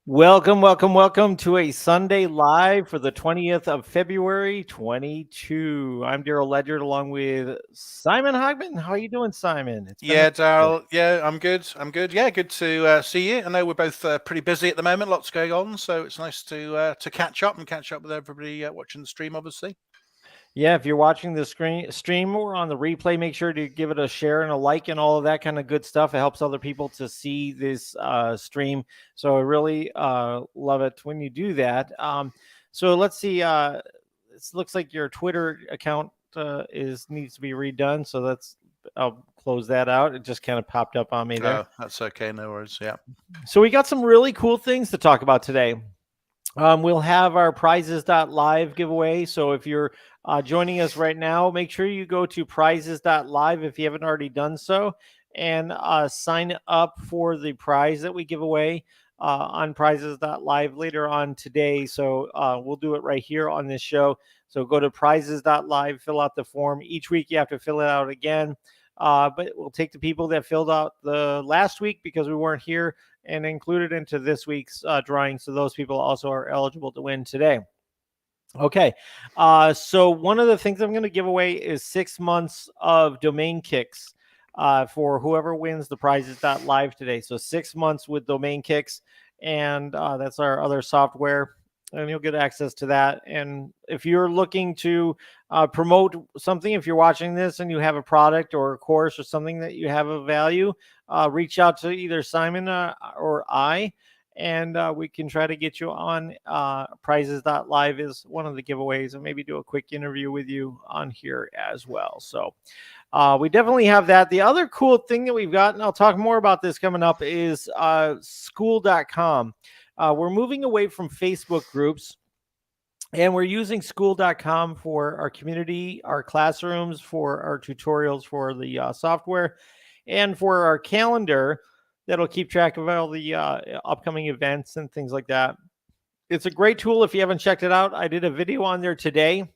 Welcome, welcome, welcome to a Sunday live for the 20th of February, 22. I'm Daryl Ledger along with Simon Hogman. How are you doing, Simon? It's been a Yeah, Daryl. Yeah, I'm good. Yeah, good to see you. I know we're both pretty busy at the moment. Lots going on, so it's nice to catch up with everybody watching the stream. Obviously. Yeah, if you're watching the stream or on the replay, make sure to give it a share and a like and all of that kind of good stuff. It helps other people to see this stream. So I really love it when you do that. So let's see. It looks like your Twitter account needs to be redone. So I'll close that out. It just kind of popped up on me there. Oh, that's okay. No worries. Yeah. So we got some really cool things to talk about today. We'll have our Prizes.Live giveaway. So if you're joining us right now, make sure you go to Prizes.Live if you haven't already done so and sign up for the prize that we give away on Prizes.Live later on today. So we'll do it right here on this show. So go to Prizes.Live, fill out the form. Each week you have to fill it out again. But we'll take the people that filled out the last week because we weren't here and included into this week's drawing. So those people also are eligible to win today. Okay. So one of the things I'm going to give away is 6 months of domain kicks for whoever wins the Prizes.Live today. So 6 months with domain kicks. And that's our other software. And you'll get access to that. And if you're looking to promote something, if you're watching this and you have a product or a course or something that you have of value, reach out to either Simon or I, and we can try to get you on. Prizes.Live is one of the giveaways, and maybe do a quick interview with you on here as well. So we definitely have that. The other cool thing that we've got, and I'll talk more about this coming up, is school.com. We're moving away from Facebook groups, and we're using school.com for our community, our classrooms, for our tutorials for the software, and for our calendar that'll keep track of all the upcoming events and things like that. It's a great tool if you haven't checked it out. I did a video on there today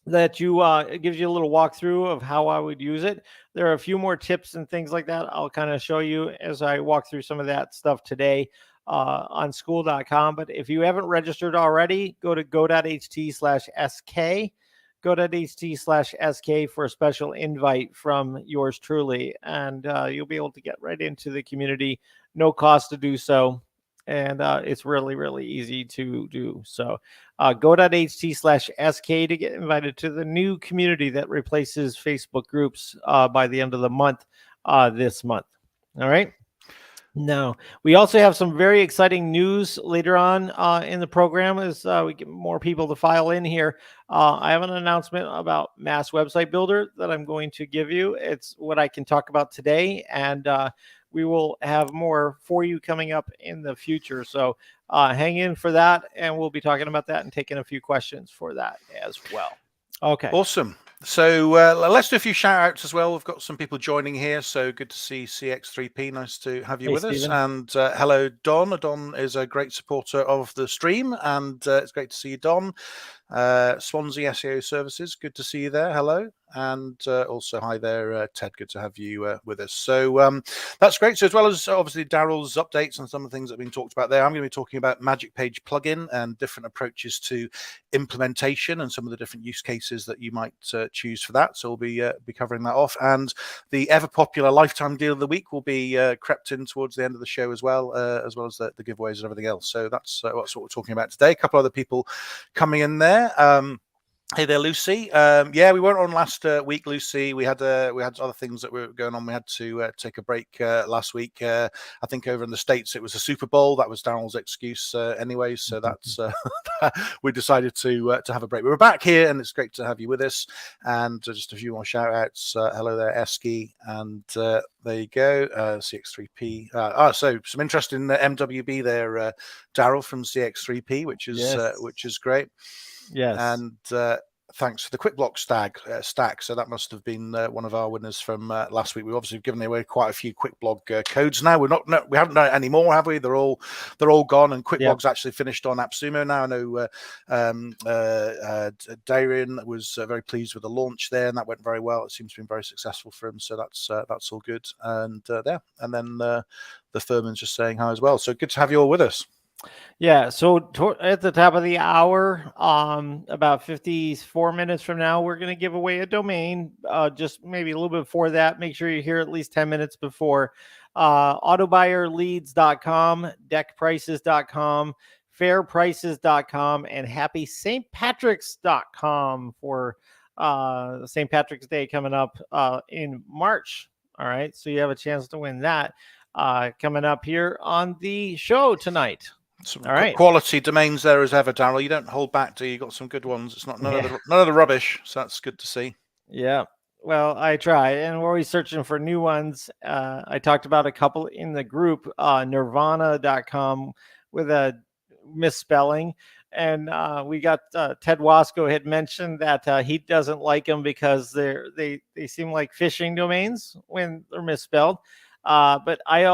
that it gives you a little walkthrough of how I would use it. There are a few more tips and things like that I'll kind of show you as I walk through some of that stuff today on school.com. But if you haven't registered already, go to go.ht/sk, go.ht/sk for a special invite from yours truly. And you'll be able to get right into the community, no cost to do so. And it's really, really easy to do. So go.ht/sk to get invited to the new community that replaces Facebook groups by the end of the month this month. All right. Now, we also have some very exciting news later on in the program as we get more people to file in here. I have an announcement about Mass Website Builder that I'm going to give you. It's what I can talk about today, and we will have more for you coming up in the future. So hang in for that, and we'll be talking about that and taking a few questions for that as well. Okay. Awesome. So let's do a few shout outs as well. We've got some people joining here. So good to see CX3P. Nice to have you with Stephen. us. And hello, Don. Don is a great supporter of the stream. And it's great to see you, Don. Swansea SEO Services. Good to see you there. Hello. And also, hi there, Ted. Good to have you with us. So that's great. So as well as obviously Daryl's updates and some of the things that have been talked about there, I'm going to be talking about Magic Page plugin and different approaches to implementation and some of the different use cases that you might choose for that. So we'll be covering that off. And the ever popular lifetime deal of the week will be crept in towards the end of the show as well as the giveaways and everything else. So that's what we're talking about today. A couple other people coming in there. Hey there, Lucy. Yeah, we weren't on last week, Lucy. We had other things that were going on. We had to take a break last week. I think over in the States it was a Super Bowl. That was Daryl's excuse anyway. So that's we decided to have a break. We're back here, and it's great to have you with us. And just a few more shout outs. Hello there, Eski, and there you go, CX3P. So some interest in MWB there, Daryl from CX3P, which is great. Yes. And thanks for the quick block stack. So that must have been one of our winners from last week. We've obviously given away quite a few quick blog codes now. We haven't done it anymore, have we? They're all gone. And quick blog's actually finished on AppSumo now. I know Daryl was very pleased with the launch there, and that went very well. It seems to be very successful for him. So that's all good. And and then the Thurman's just saying hi as well. So good to have you all with us. Yeah, so at the top of the hour, about 54 minutes from now, we're going to give away a domain. Just maybe a little bit before that, make sure you're here at least 10 minutes before. Autobuyerleads.com, deckprices.com, fairprices.com, and happystpatricks.com for St. Patrick's Day coming up in March. All right, so you have a chance to win that coming up here on the show tonight. Some All right. quality domains there as ever, Daryl. You don't hold back, do you? Got some good ones. It's not none of the rubbish, so that's good to see. Yeah. Well, I try, and we're always searching for new ones. I talked about a couple in the group, nirvana.com with a misspelling. And we got Ted Wasco had mentioned that he doesn't like them because they seem like phishing domains when they're misspelled. But I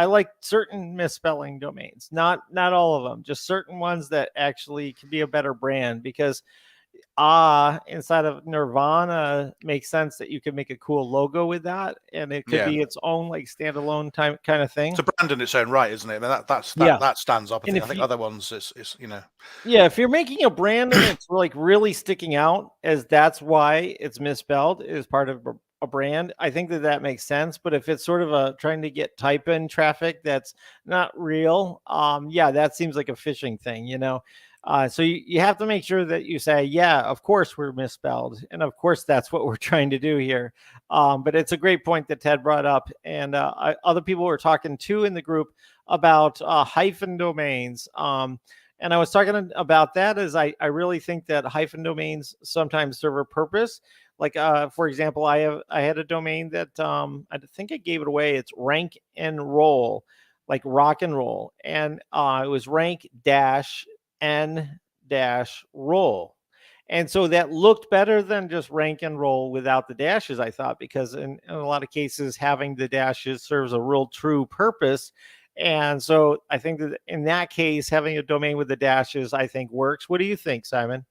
like certain misspelling domains, not all of them, just certain ones that actually can be a better brand, because inside of Nirvana makes sense that you could make a cool logo with that, and it could be its own like standalone kind of thing. It's a brand in its own right, isn't it? I mean, that stands up. I think other ones, it's Yeah, if you're making a brand and it's like really sticking out as that's why it's misspelled is part of a brand, I think that makes sense. But if it's sort of trying to get type in traffic that's not real, yeah, that seems like a phishing thing, so you have to make sure that you say, yeah, of course we're misspelled, and of course that's what we're trying to do here. But it's a great point that Ted brought up, and other people were talking too in the group about hyphen domains. And I was talking about that as I really think that hyphen domains sometimes serve a purpose. Like, for example, I had a domain that I think I gave it away. It's rank and roll, like rock and roll. And it was rank dash n dash roll. And so that looked better than just rank and roll without the dashes, I thought, because in a lot of cases, having the dashes serves a real true purpose. And so I think that in that case, having a domain with the dashes, I think works. What do you think, Simon?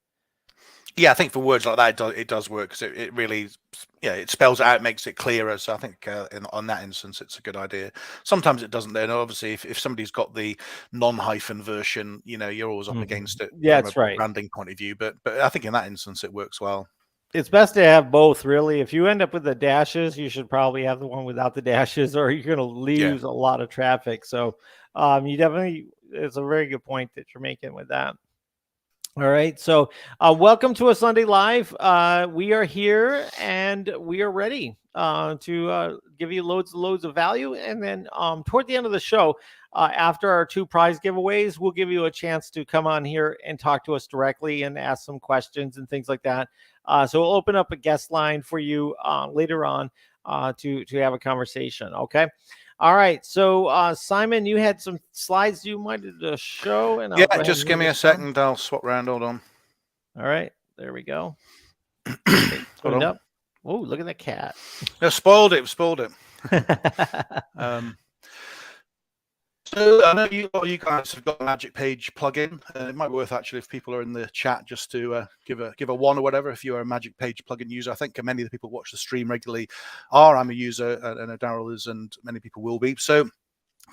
Yeah, I think for words like that, it does work, because it really, it spells it out, makes it clearer. So I think on that instance, it's a good idea. Sometimes it doesn't, though. And obviously, if somebody's got the non-hyphen version, you're always up against it from a branding point of view. But I think in that instance, it works well. It's best to have both, really. If you end up with the dashes, you should probably have the one without the dashes, or you're going to lose a lot of traffic. So it's a very good point that you're making with that. All right. So welcome to a Sunday Live. We are here and we are ready to give you loads of value. And then toward the end of the show, after our 2 prize giveaways, we'll give you a chance to come on here and talk to us directly and ask some questions and things like that. So we'll open up a guest line for you later on to have a conversation. Okay. All right. So, Simon, you had some slides you wanted to show. And just give me a second. I'll swap around. Hold on. All right. There we go. Hold on. Oh, look at that cat. No, spoiled it. So I know you guys have got a Magic Page plugin. It might be worth, actually, if people are in the chat, just to give a one or whatever if you are a Magic Page plugin user. I think many of the people who watch the stream regularly are. I'm a user, and Daryl is, and many people will be. So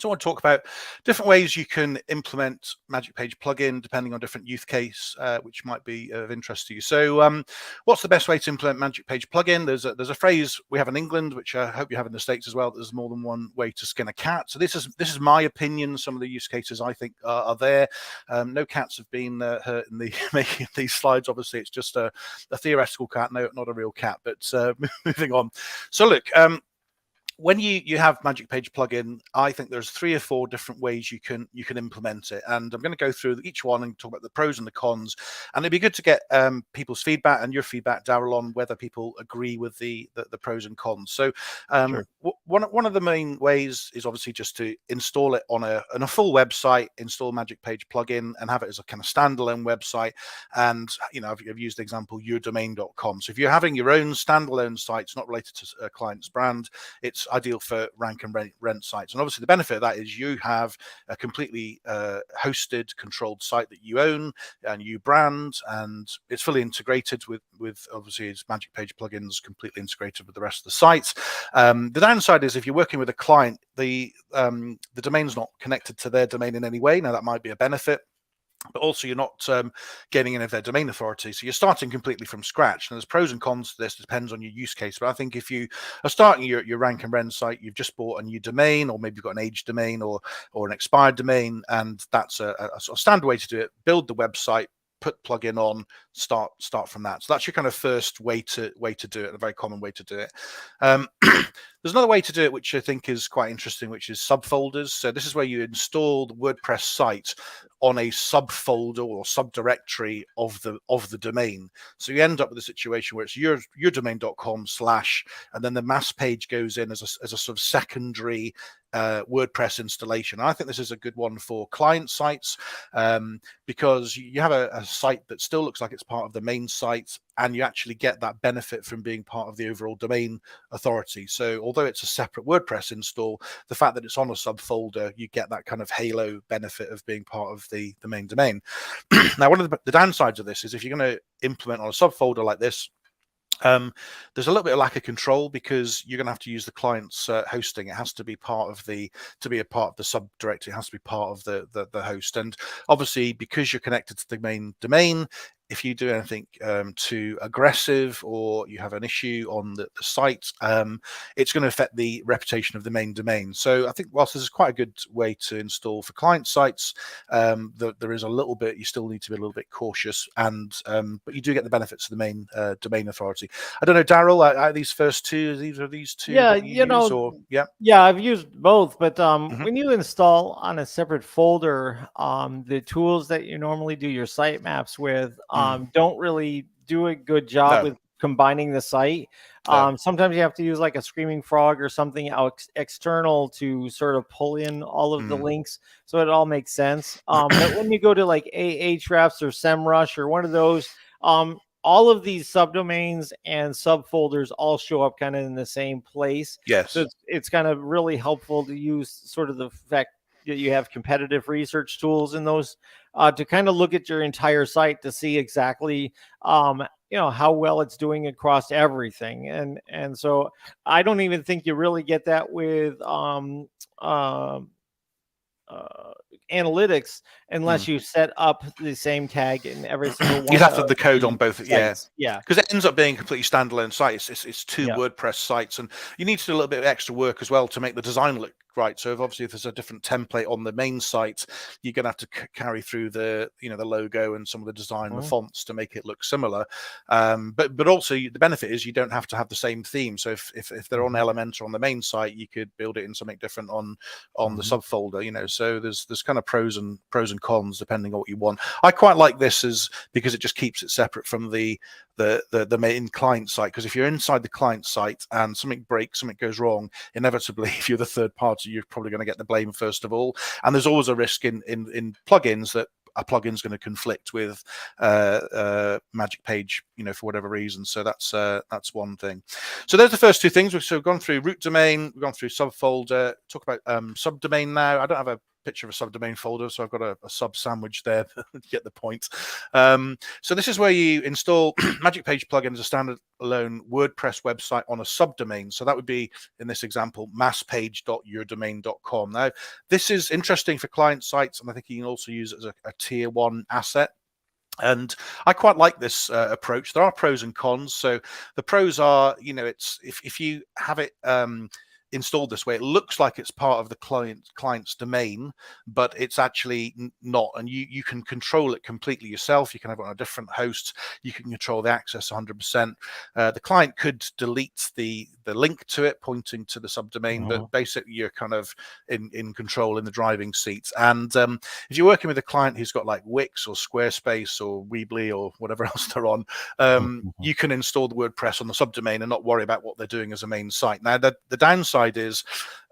I want to talk about different ways you can implement Magic Page plugin depending on different use case, which might be of interest to you. So what's the best way to implement Magic Page plugin? There's a phrase we have in England, which I hope you have in the States as well. There's more than one way to skin a cat. So this is my opinion. Some of the use cases I think are there. No cats have been hurt in the making of these slides. Obviously, it's just a theoretical cat, not a real cat. But moving on. So look. When you have Magic Page plugin, I think there's 3 or 4 different ways you can implement it, and I'm going to go through each one and talk about the pros and the cons. And it'd be good to get people's feedback and your feedback, Daryl, on whether people agree with the pros and cons. So Sure. One of the main ways is obviously just to install it on a full website, install Magic Page plugin, and have it as a kind of standalone website. And I've used the example yourdomain.com. So if you're having your own standalone site, it's not related to a client's brand, it's ideal for rank and rent sites. And obviously the benefit of that is you have a completely hosted, controlled site that you own and you brand, and it's fully integrated with obviously its Magic Page plugins completely integrated with the rest of the sites. The downside is if you're working with a client, the domain's not connected to their domain in any way. Now that might be a benefit, but also you're not getting any of their domain authority. So you're starting completely from scratch. And there's pros and cons to this, depends on your use case. But I think if you are starting your rank and rent site, you've just bought a new domain, or maybe you've got an aged domain or an expired domain, and that's a sort of standard way to do it. Build the website, put plugin on, start from that. So that's your kind of first way to do it, a very common way to do it. There's another way to do it, which I think is quite interesting, which is subfolders. So this is where you install the WordPress site on a subfolder or subdirectory of the domain. So you end up with a situation where it's yourdomain.com/ and then the mass page goes in as a sort of secondary WordPress installation. And I think this is a good one for client sites, because you have a site that still looks like it's part of the main site, and you actually get that benefit from being part of the overall domain authority. So although it's a separate WordPress install, the fact that it's on a subfolder, you get that kind of halo benefit of being part of the main domain. Now, one of the downsides of this is if you're going to implement on a subfolder like this, there's a little bit of lack of control, because you're going to have to use the client's hosting. It has to be part of the subdirectory. It has to be part of the host. And obviously, because you're connected to the main domain, if you do anything too aggressive, or you have an issue on the site, it's going to affect the reputation of the main domain. So I think whilst this is quite a good way to install for client sites, there is a little bit, you still need to be a little bit cautious, and but you do get the benefits of the main domain authority. I don't know, Daryl, are these first two, these two Yeah, that you use, or yeah, I've used both, but when you install on a separate folder, the tools that you normally do your sitemaps with don't really do a good job with combining the site. Sometimes you have to use like a screaming frog or something external to sort of pull in all of the links, so it all makes sense. But when you go to like Ahrefs or SEMrush or one of those, all of these subdomains and subfolders all show up kind of in the same place. Yes. So it's kind of really helpful to use sort of the fact that you have competitive research tools in those to kind of look at your entire site to see exactly how well it's doing across everything. And so I don't even think you really get that with analytics unless you set up the same tag in every single one. You have to have the code on both sites. Yeah, because it ends up being a completely standalone site. It's two WordPress sites, and you need to do a little bit of extra work as well to make the design look right. So if there's a different template on the main site, you're going to have to carry through the the logo and some of the design, the fonts, to make it look similar. But also the benefit is you don't have to have the same theme. So if they're on Elementor on the main site, you could build it in something different on the subfolder. So there's kind of pros and cons depending on what you want. I quite like this because it just keeps it separate from the main client site, because if you're inside the client site and something breaks, something goes wrong, inevitably if you're the third party, you're probably going to get the blame first of all. And there's always a risk in plugins that a plugin's going to conflict with Magic Page, for whatever reason. So that's one thing. So there's the first two things. We've gone through root domain, we've gone through subfolder. Talk about subdomain now. I don't have a picture of a subdomain folder, so I've got a sub sandwich there. Get the point. So this is where you install Magic Page plugin as a standalone WordPress website on a subdomain. So that would be, in this example, masspage.yourdomain.com. Now, this is interesting for client sites, and I think you can also use it as a tier 1 asset. And I quite like this approach. There are pros and cons. So the pros are, it's if you have it installed this way, it looks like it's part of the client's domain, but it's actually not, and you can control it completely yourself. You can have it on a different host. You can control the access 100%. The client could delete the link to it pointing to the subdomain, but basically you're kind of in control, in the driving seat. And if you're working with a client who's got like Wix or Squarespace or Weebly or whatever else they're on, you can install the WordPress on the subdomain and not worry about what they're doing as a main site. Now, the downside is,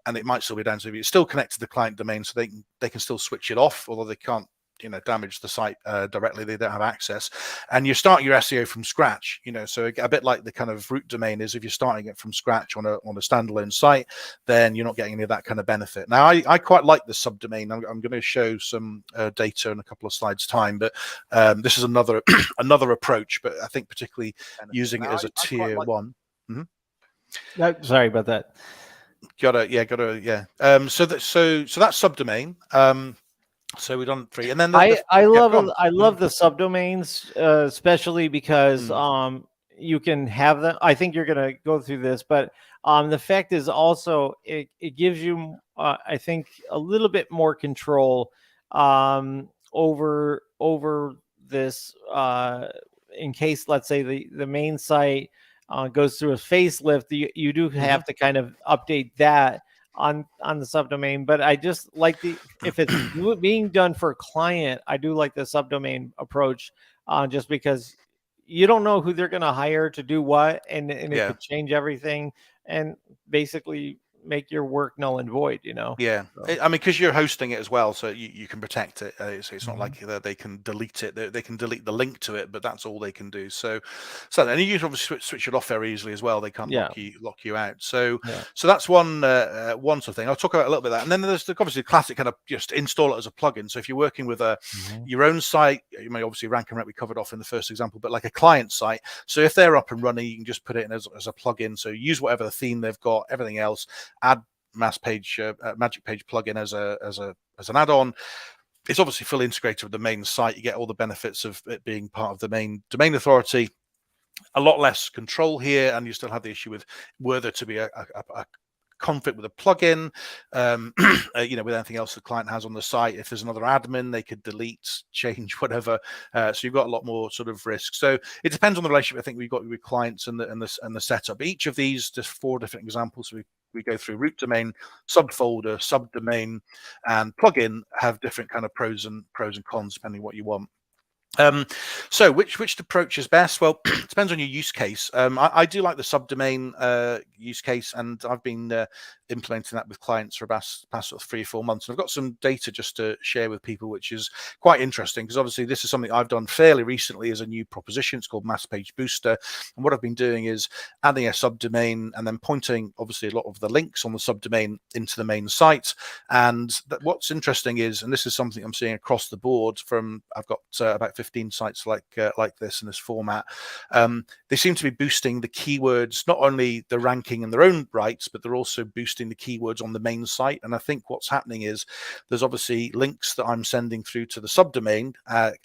and it might still be down to it's still connected to the client domain, so they can still switch it off, although they can't damage the site directly. They don't have access, and you're starting your SEO from scratch. So a bit like the kind of root domain is, if you're starting it from scratch on a standalone site, then you're not getting any of that kind of benefit. Now, I quite like the subdomain. I'm going to show some data in a couple of slides time, but this is another another approach. But I think particularly using it as a tier one. Sorry about that. Gotta. So that's subdomain. So we've done 3, and then I love the subdomains, especially because you can have them. I think you're going to go through this, but the fact is also it gives you I think a little bit more control over this in case, let's say, the main site goes through a facelift. You do have to kind of update that on the subdomain. But I just like if it's being done for a client, I do like the subdomain approach, just because you don't know who they're going to hire to do what, and it could change everything and basically make your work null and void. Yeah, So. I mean, because you're hosting it as well, so you can protect it. It's not like they can delete it. They can delete the link to it, but that's all they can do. So and you can obviously switch it off very easily as well. They can't lock you out. So that's one sort of thing. I'll talk about a little bit of that, and then there's obviously the classic kind of just install it as a plugin. So if you're working with your own site, you may obviously rank and rep we covered off in the first example, but like a client site. So if they're up and running, you can just put it in as a plugin. So use whatever the theme they've got, everything else, add Magic Page plugin as an add-on. It's obviously fully integrated with the main site. You get all the benefits of it being part of the main domain authority. A lot less control here, and you still have the issue with were there to be a conflict with a plugin, with anything else the client has on the site. If there's another admin, they could delete, change, whatever. So you've got a lot more sort of risk. So it depends on the relationship I think we've got with clients and the setup. Each of these, just 4 different examples we go through: root domain, subfolder, subdomain, and plugin have different kind of pros and cons depending on what you want. So which approach is best? Well, it depends on your use case. I do like the subdomain use case, and I've been implementing that with clients for past sort of 3 or 4 months. And I've got some data just to share with people, which is quite interesting, because obviously this is something I've done fairly recently as a new proposition. It's called Mass Page Booster, and what I've been doing is adding a subdomain and then pointing obviously a lot of the links on the subdomain into the main site. And what's interesting is, and this is something I'm seeing across the board from, I've got about 15 sites like this in this format. They seem to be boosting the keywords, not only the ranking in their own rights, but they're also boosting the keywords on the main site. And I think what's happening is there's obviously links that I'm sending through to the subdomain,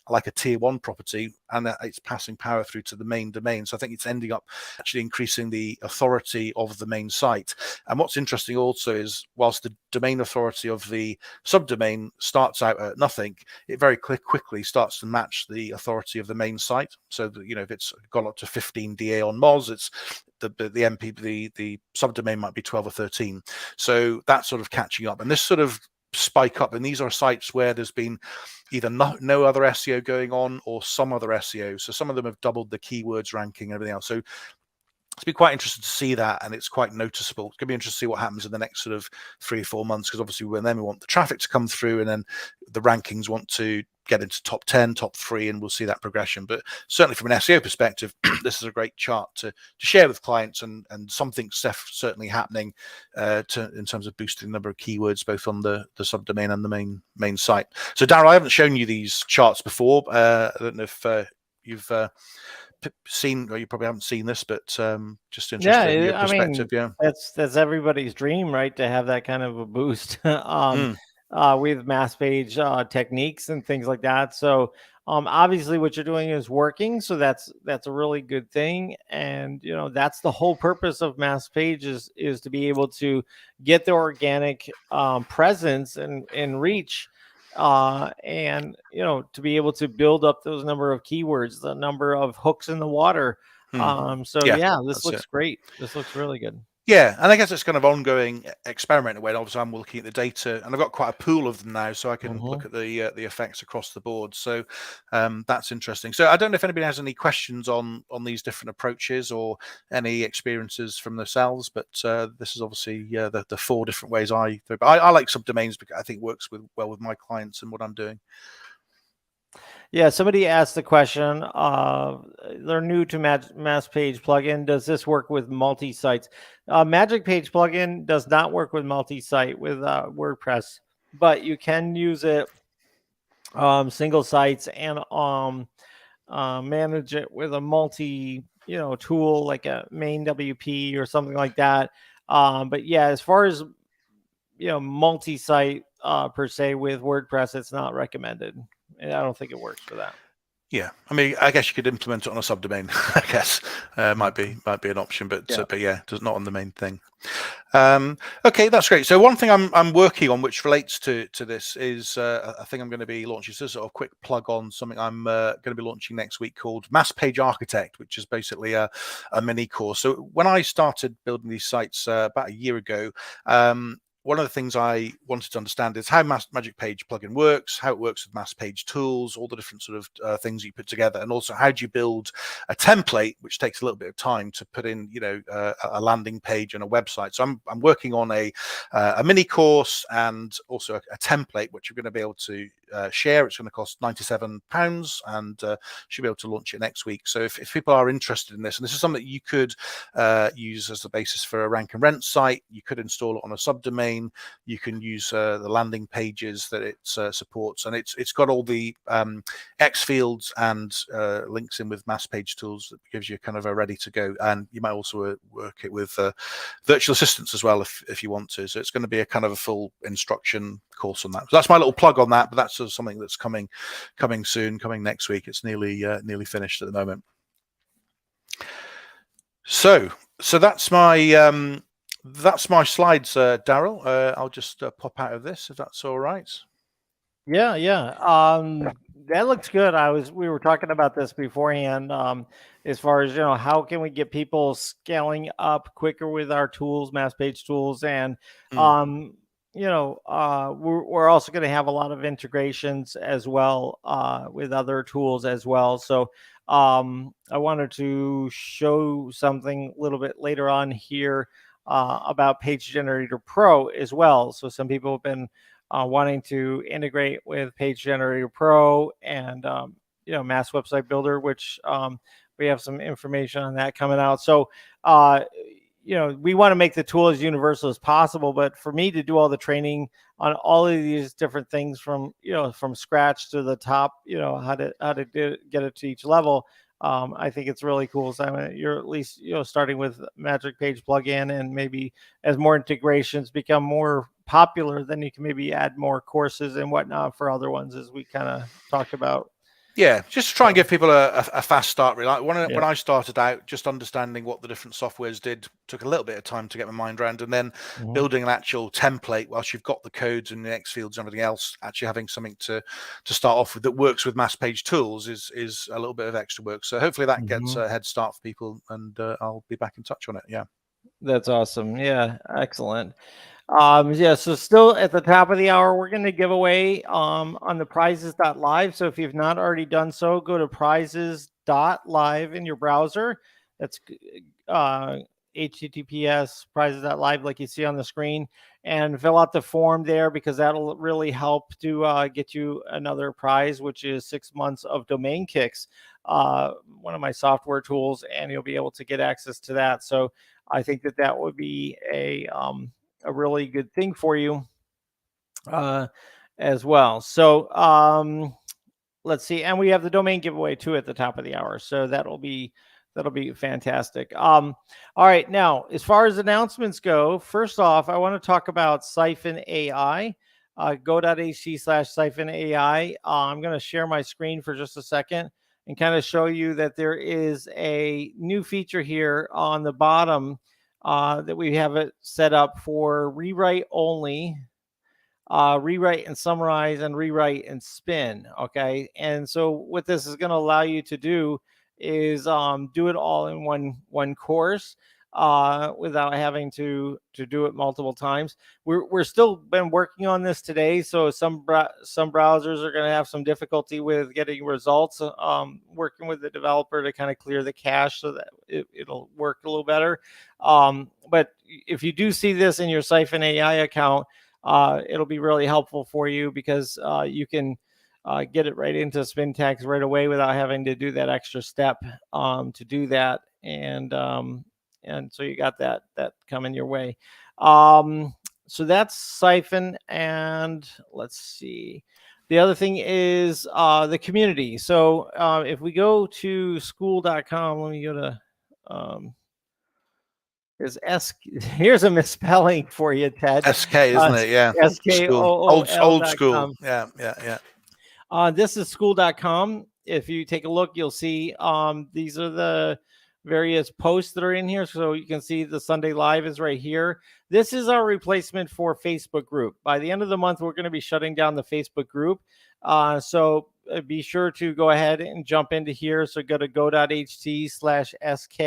like a tier 1 property, and it's passing power through to the main domain. So I think it's ending up actually increasing the authority of the main site. And what's interesting also is, whilst the domain authority of the subdomain starts out at nothing, it very quickly starts to match the authority of the main site. So that, if it's got up to 15 DA on Moz, it's the MPP, the subdomain might be 12 or 13. So that's sort of catching up, and this sort of spike up. And these are sites where there's been either no other SEO going on or some other SEO. So some of them have doubled the keywords ranking and everything else. So it's been quite interesting to see that, and it's quite noticeable. It's going to be interesting to see what happens in the next sort of 3 or 4 months, because obviously we want the traffic to come through, and then the rankings want to get into top 10, top 3, and we'll see that progression. But certainly from an SEO perspective, this is a great chart to share with clients, and something's certainly happening in terms of boosting the number of keywords both on the subdomain and the main site. So Daryl, I haven't shown you these charts before. I don't know if you've seen, or you probably haven't seen this, but just interested in your perspective. That's everybody's dream, right, to have that kind of a boost with mass page techniques and things like that. So obviously what you're doing is working, so that's a really good thing. And that's the whole purpose of mass page is to be able to get the organic presence and reach, and to be able to build up those number of keywords, the number of hooks in the water. This looks great. This looks really good. Yeah, and I guess it's kind of ongoing experiment in a way. Obviously, I'm looking at the data, and I've got quite a pool of them now, so I can look at the effects across the board. So that's interesting. So I don't know if anybody has any questions on these different approaches or any experiences from themselves, but this is obviously the 4 different ways I like subdomains, because I think it works well with my clients and what I'm doing. Yeah, somebody asked the question. They're new to Mass Page plugin. Does this work with multi-sites? Magic Page plugin does not work with multi-site with WordPress, but you can use it single sites and manage it with a multi tool like a main WP or something like that. But yeah, as far as multi-site per se with WordPress, it's not recommended. I don't think it works for that. Yeah, I mean, I guess you could implement it on a subdomain. I guess might be an option, but yeah, does not on the main thing. Okay, that's great. So one thing I'm working on, which relates to this, is a thing I'm going to be launching. So sort of quick plug on something I'm going to be launching next week called Mass Page Architect, which is basically a mini course. So when I started building these sites about a year ago, one of the things I wanted to understand is how Magic Page plugin works, how it works with Mass Page tools, all the different sort of things you put together, and also how do you build a template, which takes a little bit of time to put in, a landing page and a website. So I'm working on a mini course and also a template, which you're going to be able to share. It's going to cost £97 and should be able to launch it next week. So if people are interested in this, and this is something that you could use as the basis for a rank and rent site, you could install it on a subdomain. You can use the landing pages that it supports, and it's got all the X fields and links in with Mass Page tools that gives you kind of a ready to go. And you might also work it with virtual assistants as well if you want to. So it's going to be a kind of a full instruction course on that. So that's my little plug on that. But that's sort of something that's coming soon, coming next week. It's nearly finished at the moment. So that's my slides, Daryl. I'll just pop out of this if that's all right. Yeah. That looks good. We were talking about this beforehand. As far as how can we get people scaling up quicker with our tools, Mass Page tools, and we're also going to have a lot of integrations as well with other tools as well. So I wanted to show something a little bit later on here about Page Generator Pro as well. So some people have been wanting to integrate with Page Generator Pro and Mass Website Builder, which we have some information on that coming out. So we want to make the tool as universal as possible, but for me to do all the training on all of these different things from scratch to the top, how to get it to each level. I think it's really cool. So you're at least starting with Magic Page plugin, and maybe as more integrations become more popular, then you can maybe add more courses and whatnot for other ones, as we kind of talked about. Yeah, just to try and give people a fast start. Really, when I started out, just understanding what the different softwares did took a little bit of time to get my mind around, and then building an actual template whilst you've got the codes and the X fields and everything else, actually having something to start off with that works with Mass Page tools is a little bit of extra work. So hopefully that gets a head start for people, and I'll be back in touch on it. Yeah, that's awesome. Yeah, excellent. So still at the top of the hour, we're going to give away on the Prizes.Live. So if you've not already done so, go to Prizes.Live in your browser. That's HTTPS Prizes.Live, like you see on the screen, and fill out the form there, because that'll really help to get you another prize, which is 6 months of Domain Kicks, one of my software tools, and you'll be able to get access to that. So I think that would be a really good thing for you as well. So let's see, and we have the domain giveaway too at the top of the hour, so that'll be fantastic. All right, now as far as announcements go, first off, I want to talk about Siphon AI. Go.ht/Siphon AI. I'm going to share my screen for just a second and kind of show you that there is a new feature here on the bottom that we have it set up for rewrite only, rewrite and summarize, and rewrite and spin. Okay, and so what this is going to allow you to do is do it all in one course without having to do it multiple times. We're still been working on this today, so some browsers are going to have some difficulty with getting results. Working with the developer to kind of clear the cache so that it'll work a little better. But if you do see this in your Siphon AI account, it'll be really helpful for you, because you can get it right into spin tags right away without having to do that extra step to do that. And so you got that coming your way. So that's Siphon. And let's see. The other thing is the community. So if we go to school.com, let me go to here's a misspelling for you, Ted. SK, isn't it? Yeah. School. Old school. SKOOL.com. Yeah. This is school.com. If you take a look, you'll see these are the various posts that are in here. So you can see the Sunday Live is right here. This is our replacement for Facebook group. By the end of the month, we're going to be shutting down the Facebook group. So be sure to go ahead and jump into here. So go to go.ht/SK,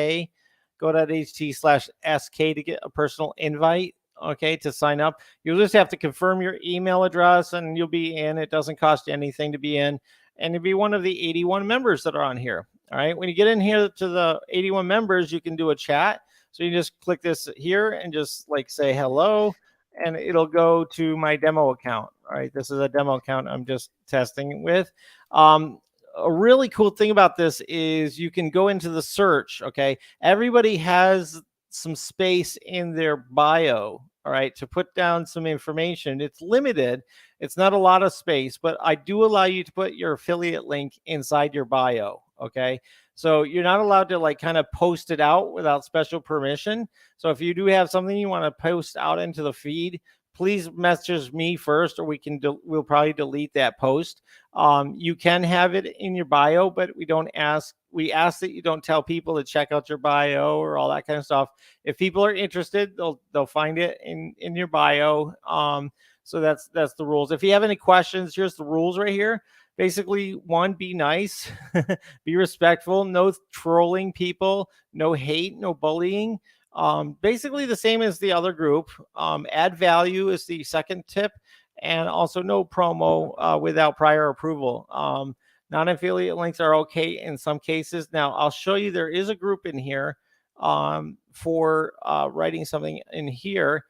go.ht/SK to get a personal invite. Okay, to sign up. You'll just have to confirm your email address and you'll be in. It doesn't cost you anything to be in, and you'll be one of the 81 members that are on here. All right, when you get in here to the 81 members, you can do a chat. So you just click this here and just like say hello, and it'll go to my demo account. All right, this is a demo account I'm just testing with. A really cool thing about this is you can go into the search. Okay, everybody has some space in their bio, all right, to put down some information. It's limited. It's not a lot of space, but I do allow you to put your affiliate link inside your bio. Okay. So you're not allowed to like kind of post it out without special permission. So if you do have something you want to post out into the feed, please message me first, or we'll probably delete that post. You can have it in your bio, but we ask that you don't tell people to check out your bio or all that kind of stuff. If people are interested, they'll find it in your bio. So that's the rules. If you have any questions, here's the rules right here. Basically, one, be nice, be respectful, no trolling people, no hate, no bullying. Basically the same as the other group. Add value is the second tip, and also no promo without prior approval. Non-affiliate links are okay in some cases. Now I'll show you, there is a group in here for writing something in here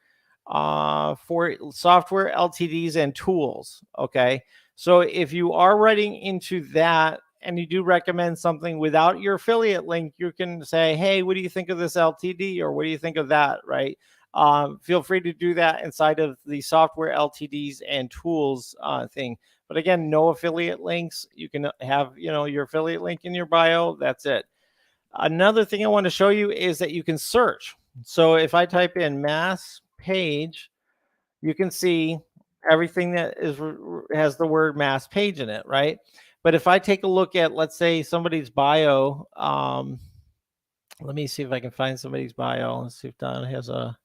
for software, LTDs, and tools. Okay, so if you are writing into that and you do recommend something without your affiliate link, you can say, hey, what do you think of this LTD? Or what do you think of that, right? Feel free to do that inside of the software, LTDs, and tools thing. But again, no affiliate links. You can have, your affiliate link in your bio. That's it. Another thing I want to show you is that you can search. So if I type in mass page, you can see everything that has the word mass page in it, right? But if I take a look at, let's say, somebody's bio, let me see if I can find somebody's bio. Let's see if Don has a.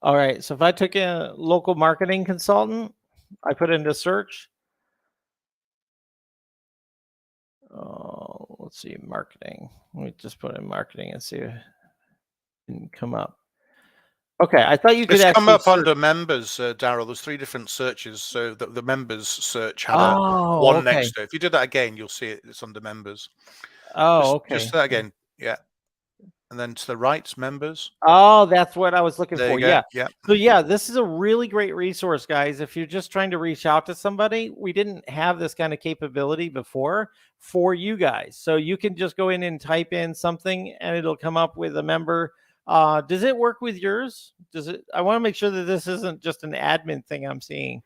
All right. So if I took a local marketing consultant, I put into search. Oh, let's see, marketing. Let me just put in marketing and see if it can come up. Okay, I thought you could come up search under members, Daryl. There's 3 different searches, so the members search had one next to it. If you do that again, you'll see it's under members. Okay. Just that again, yeah. And then to the right, members. Oh, that's what I was looking for. Yeah. So yeah, this is a really great resource, guys. If you're just trying to reach out to somebody, we didn't have this kind of capability before for you guys. So you can just go in and type in something and it'll come up with a member. Does it work with yours? I want to make sure that this isn't just an admin thing I'm seeing.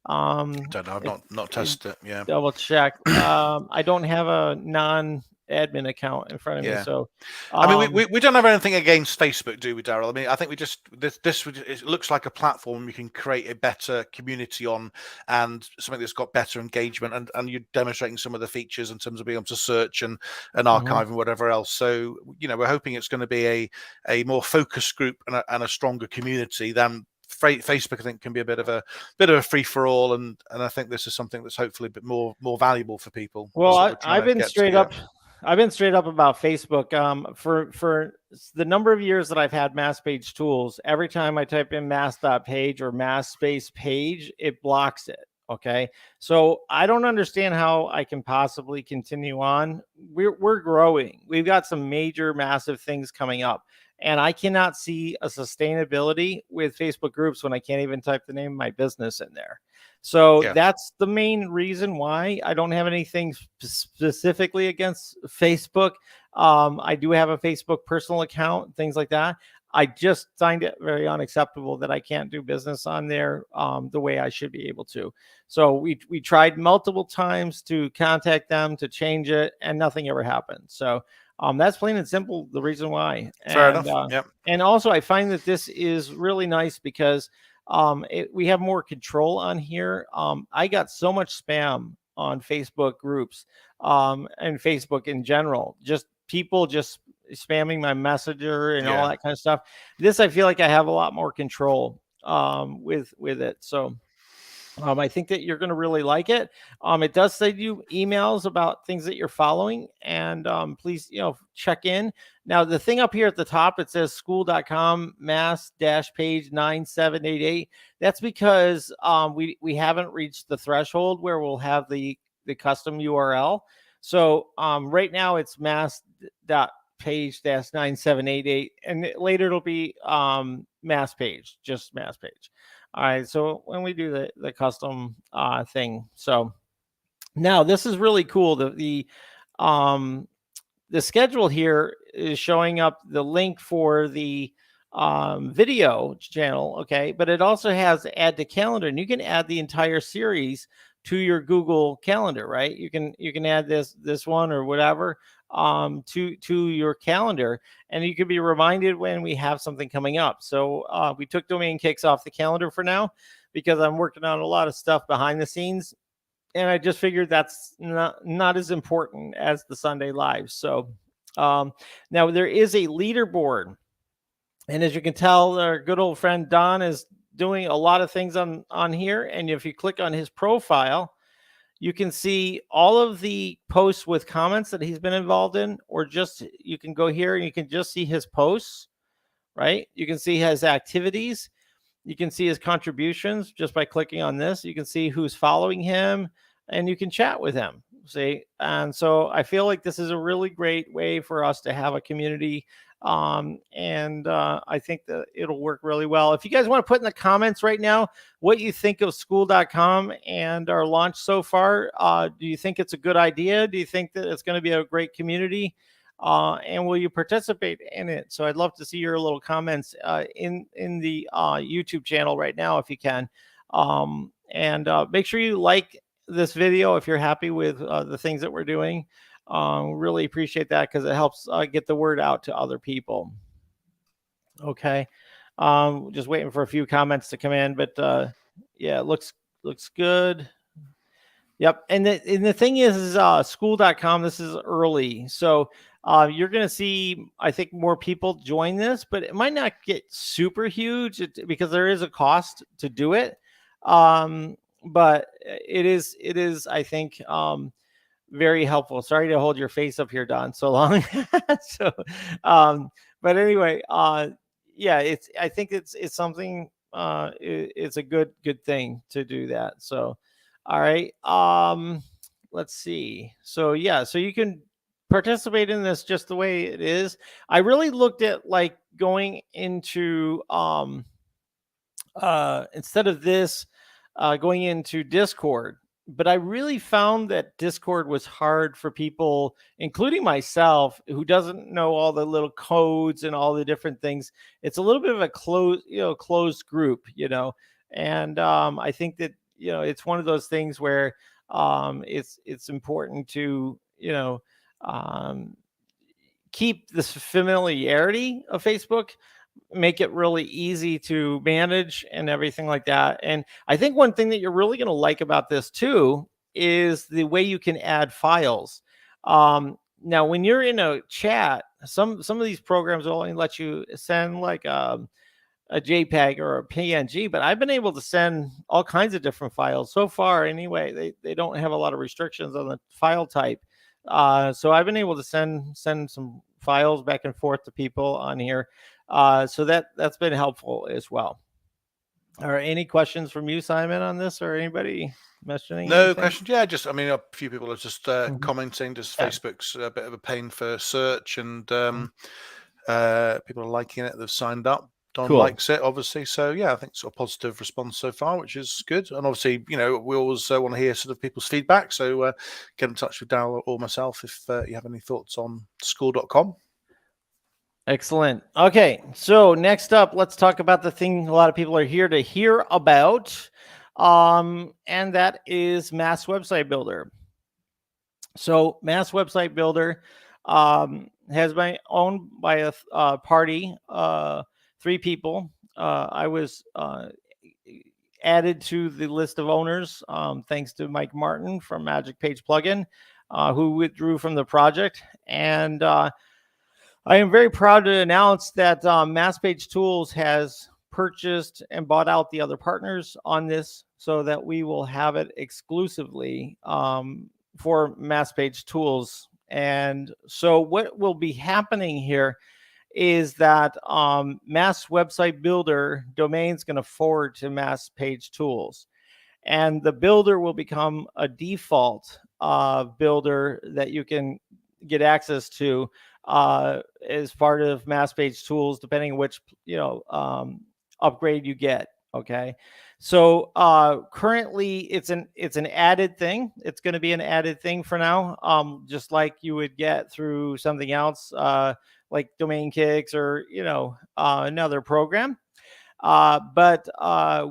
Don't know. I've not tested it. Yeah. Double check. I don't have a non-admin account in front of me, so I mean, we don't have anything against Facebook, do we, Daryl? I mean, I think we just it looks like a platform we can create a better community on, and something that's got better engagement, and you're demonstrating some of the features in terms of being able to search and archive and whatever else. So we're hoping it's going to be a more focused group and a stronger community than Facebook. I think can be a bit of a free for all, and I think this is something that's hopefully a bit more valuable for people. Well, I've been straight up. I've been straight up about Facebook. For the number of years that I've had mass page tools, every time I type in mass.page or mass space page, it blocks it. Okay. So I don't understand how I can possibly continue on. We're growing. We've got some major, massive things coming up. And I cannot see a sustainability with Facebook groups when I can't even type the name of my business in there. So that's the main reason why I don't have anything specifically against Facebook. I do have a Facebook personal account, things like that. I just find it very unacceptable that I can't do business on there the way I should be able to. So we tried multiple times to contact them to change it, and nothing ever happened. So that's plain and simple the reason why. Fair enough. And also, I find that this is really nice because we have more control on here. I got so much spam on Facebook groups and Facebook in general, just people just spamming my messenger and all that kind of stuff. This, I feel like I have a lot more control with it. So I think that you're going to really like it. It does send you emails about things that you're following, and please, check in. Now, the thing up here at the top, it says school.com mass-page 9788. That's because we haven't reached the threshold where we'll have the custom URL. So right now it's mass.page-9788, and later it'll be mass page, just mass page. All right, so when we do the custom thing, so now this is really cool. The schedule here is showing up the link for the video channel, okay, but it also has add to calendar, and you can add the entire series to your Google Calendar, right? You can add this one or whatever to your calendar, and you can be reminded when we have something coming up. So we took domain kicks off the calendar for now because I'm working on a lot of stuff behind the scenes, and I just figured that's not as important as the Sunday Live. So now there is a leaderboard, and as you can tell, our good old friend Don is doing a lot of things on here. And if you click on his profile, you can see all of the posts with comments that he's been involved in, or just you can go here and you can just see his posts, right? You can see his activities. You can see his contributions just by clicking on this. You can see who's following him, and you can chat with him. See, and so I feel like this is a really great way for us to have a community. And I think that it'll work really well. If you guys want to put in the comments right now what you think of school.com and our launch so far, do you think it's a good idea? Do you think that it's going to be a great community? And will you participate in it? So I'd love to see your little comments in the YouTube channel right now if you can. And make sure you like this video if you're happy with the things that we're doing. Really appreciate that because it helps get the word out to other people. Okay. Just waiting for a few comments to come in, but yeah, it looks good. Yep. And the thing is school.com, this is early. So you're going to see, I think, more people join this, but it might not get super huge because there is a cost to do it. But it is, I think, very helpful. Sorry to hold your face up here, Don, so long. So, but anyway, yeah, I think it's something. It's a good thing to do that. So, all right. Let's see. So yeah, so you can participate in this just the way it is. I really looked at like going into instead of this. Going into Discord, but I really found that Discord was hard for people, including myself, who doesn't know all the little codes and all the different things. It's a little bit of a closed group, and I think that it's one of those things where it's important to keep this familiarity of Facebook, make it really easy to manage and everything like that. And I think one thing that you're really going to like about this too is the way you can add files. Now, when you're in a chat, some of these programs will only let you send like a JPEG or a PNG, but I've been able to send all kinds of different files so far. Anyway, they don't have a lot of restrictions on the file type. So I've been able to send some files back and forth to people on here. So that's been helpful as well. Are any questions from you, Simon, on this, or anybody mentioning? No anything? questions. Yeah, just a few people are just commenting. Just Facebook's a bit of a pain for search, and People are liking it. They've signed up. Don Cool. likes it, obviously. So yeah, I think sort of positive response so far, which is good. And obviously, we always want to hear sort of people's feedback. So get in touch with Daryl or myself if you have any thoughts on school.com. Excellent. Okay, so next up, let's talk about the thing a lot of people are here to hear about, and that is Mass Website Builder. So Mass Website Builder has been owned by a party, 3 people. I was added to the list of owners thanks to Mike Martin from Magic Page Plugin, who withdrew from the project. And I am very proud to announce that MassPage Tools has purchased and bought out the other partners on this so that we will have it exclusively for MassPage Tools. And so what will be happening here is that Mass Website Builder domain is going to forward to MassPage Tools. And the builder will become a default builder that you can get access to as part of MassPage Tools, depending on which upgrade you get. Okay, so currently it's an added thing. It's going to be an added thing for now, just like you would get through something else like Domain Kicks or another program. But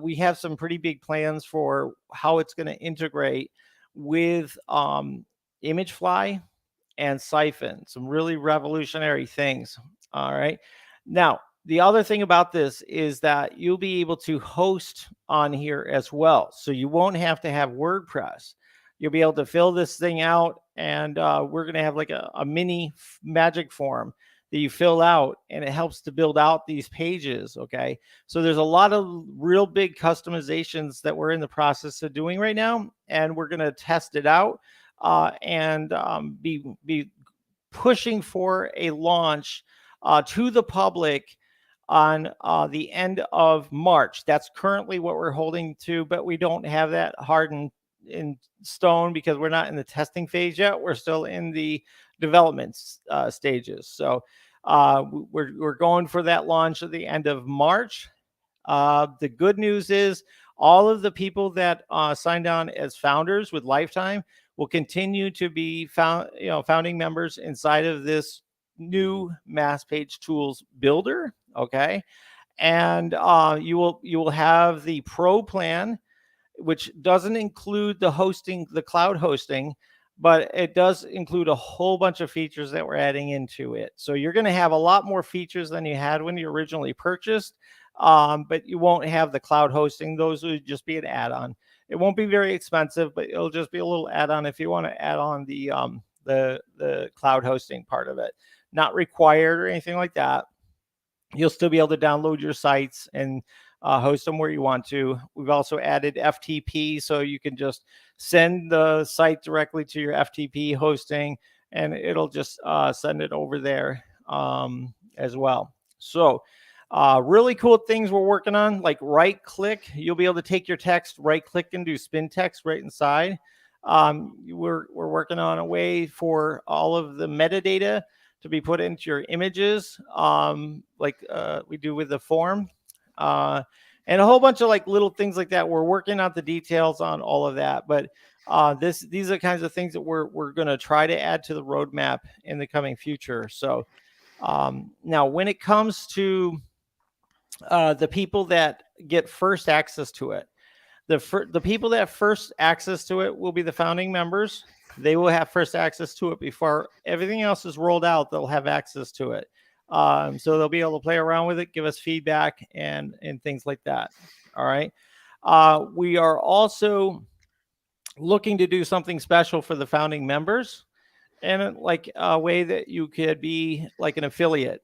we have some pretty big plans for how it's going to integrate with ImageFly and Siphon, some really revolutionary things. All right. Now, the other thing about this is that you'll be able to host on here as well. So you won't have to have WordPress. You'll be able to fill this thing out, and we're going to have like a mini magic form that you fill out, and it helps to build out these pages. Okay. So there's a lot of real big customizations that we're in the process of doing right now, and we're going to test it out and be pushing for a launch to the public on the end of March. That's currently what we're holding to, but we don't have that hardened in stone because we're not in the testing phase yet. We're still in the development stages. So we're going for that launch at the end of March. The good news is all of the people that signed on as founders with Lifetime will continue to be founding members inside of this new MassPage Tools builder. Okay, and you will have the Pro plan, which doesn't include the hosting, the cloud hosting, but it does include a whole bunch of features that we're adding into it. So you're going to have a lot more features than you had when you originally purchased, but you won't have the cloud hosting. Those would just be an add-on. It won't be very expensive, but it'll just be a little add-on if you want to add on the cloud hosting part of it. Not required or anything like that. You'll still be able to download your sites and host them where you want to. We've also added FTP, so you can just send the site directly to your FTP hosting, and it'll just send it over there as well. So really cool things we're working on, like right click. You'll be able to take your text, right click, and do spin text right inside. We're working on a way for all of the metadata to be put into your images, like we do with the form, and a whole bunch of like little things like that. We're working out the details on all of that, but these are kinds of things that we're going to try to add to the roadmap in the coming future. So now, when it comes to the people that get first access to it, the people that first access to it will be the founding members. They will have first access to it before everything else is rolled out. They'll have access to it. So they'll be able to play around with it, give us feedback and things like that. All right. We are also looking to do something special for the founding members, and like a way that you could be like an affiliate,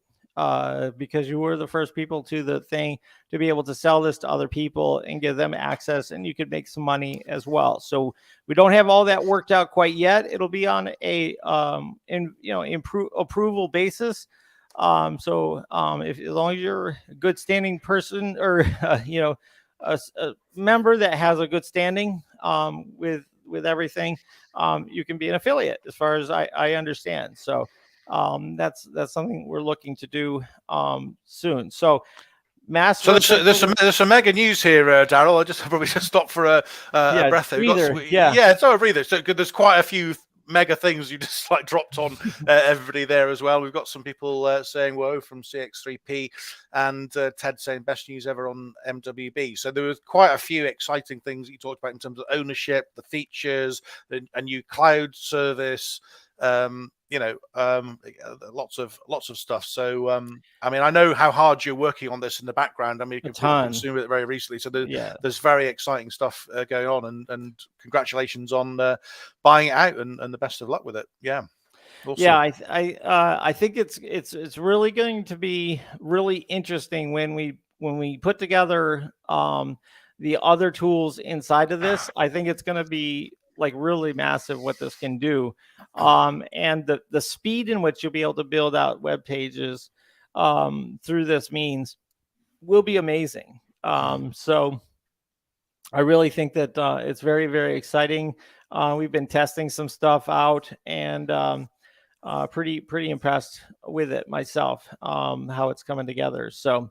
because you were the first people to the thing to be able to sell this to other people and give them access, and you could make some money as well. So we don't have all that worked out quite yet. It'll be on a approval basis. So if as long as you're a good standing person, or a member that has a good standing with everything, you can be an affiliate as far as I understand. So that's something we're looking to do soon. So mass So website builder. there's some mega news here, Daryl. I just probably just stop for a Yeah, breath there. breather. Yeah. Yeah, it's a breather. So there's quite a few mega things you just like dropped on everybody there as well. We've got some people saying whoa from CX3P, and Ted saying best news ever on MWB. So there was quite a few exciting things that you talked about in terms of ownership, the features, a new cloud service. Lots of stuff. So I mean, I know how hard you're working on this in the background. I mean, you can consume it very recently. So there's very exciting stuff going on, and congratulations on buying it out, and the best of luck with it. Yeah. Awesome. Yeah, I think it's really going to be really interesting when we put together the other tools inside of this. I think it's going to be like really massive what this can do, and the speed in which you'll be able to build out web pages through this means will be amazing. So I really think that it's very, very exciting. We've been testing some stuff out, and pretty impressed with it myself, how it's coming together. So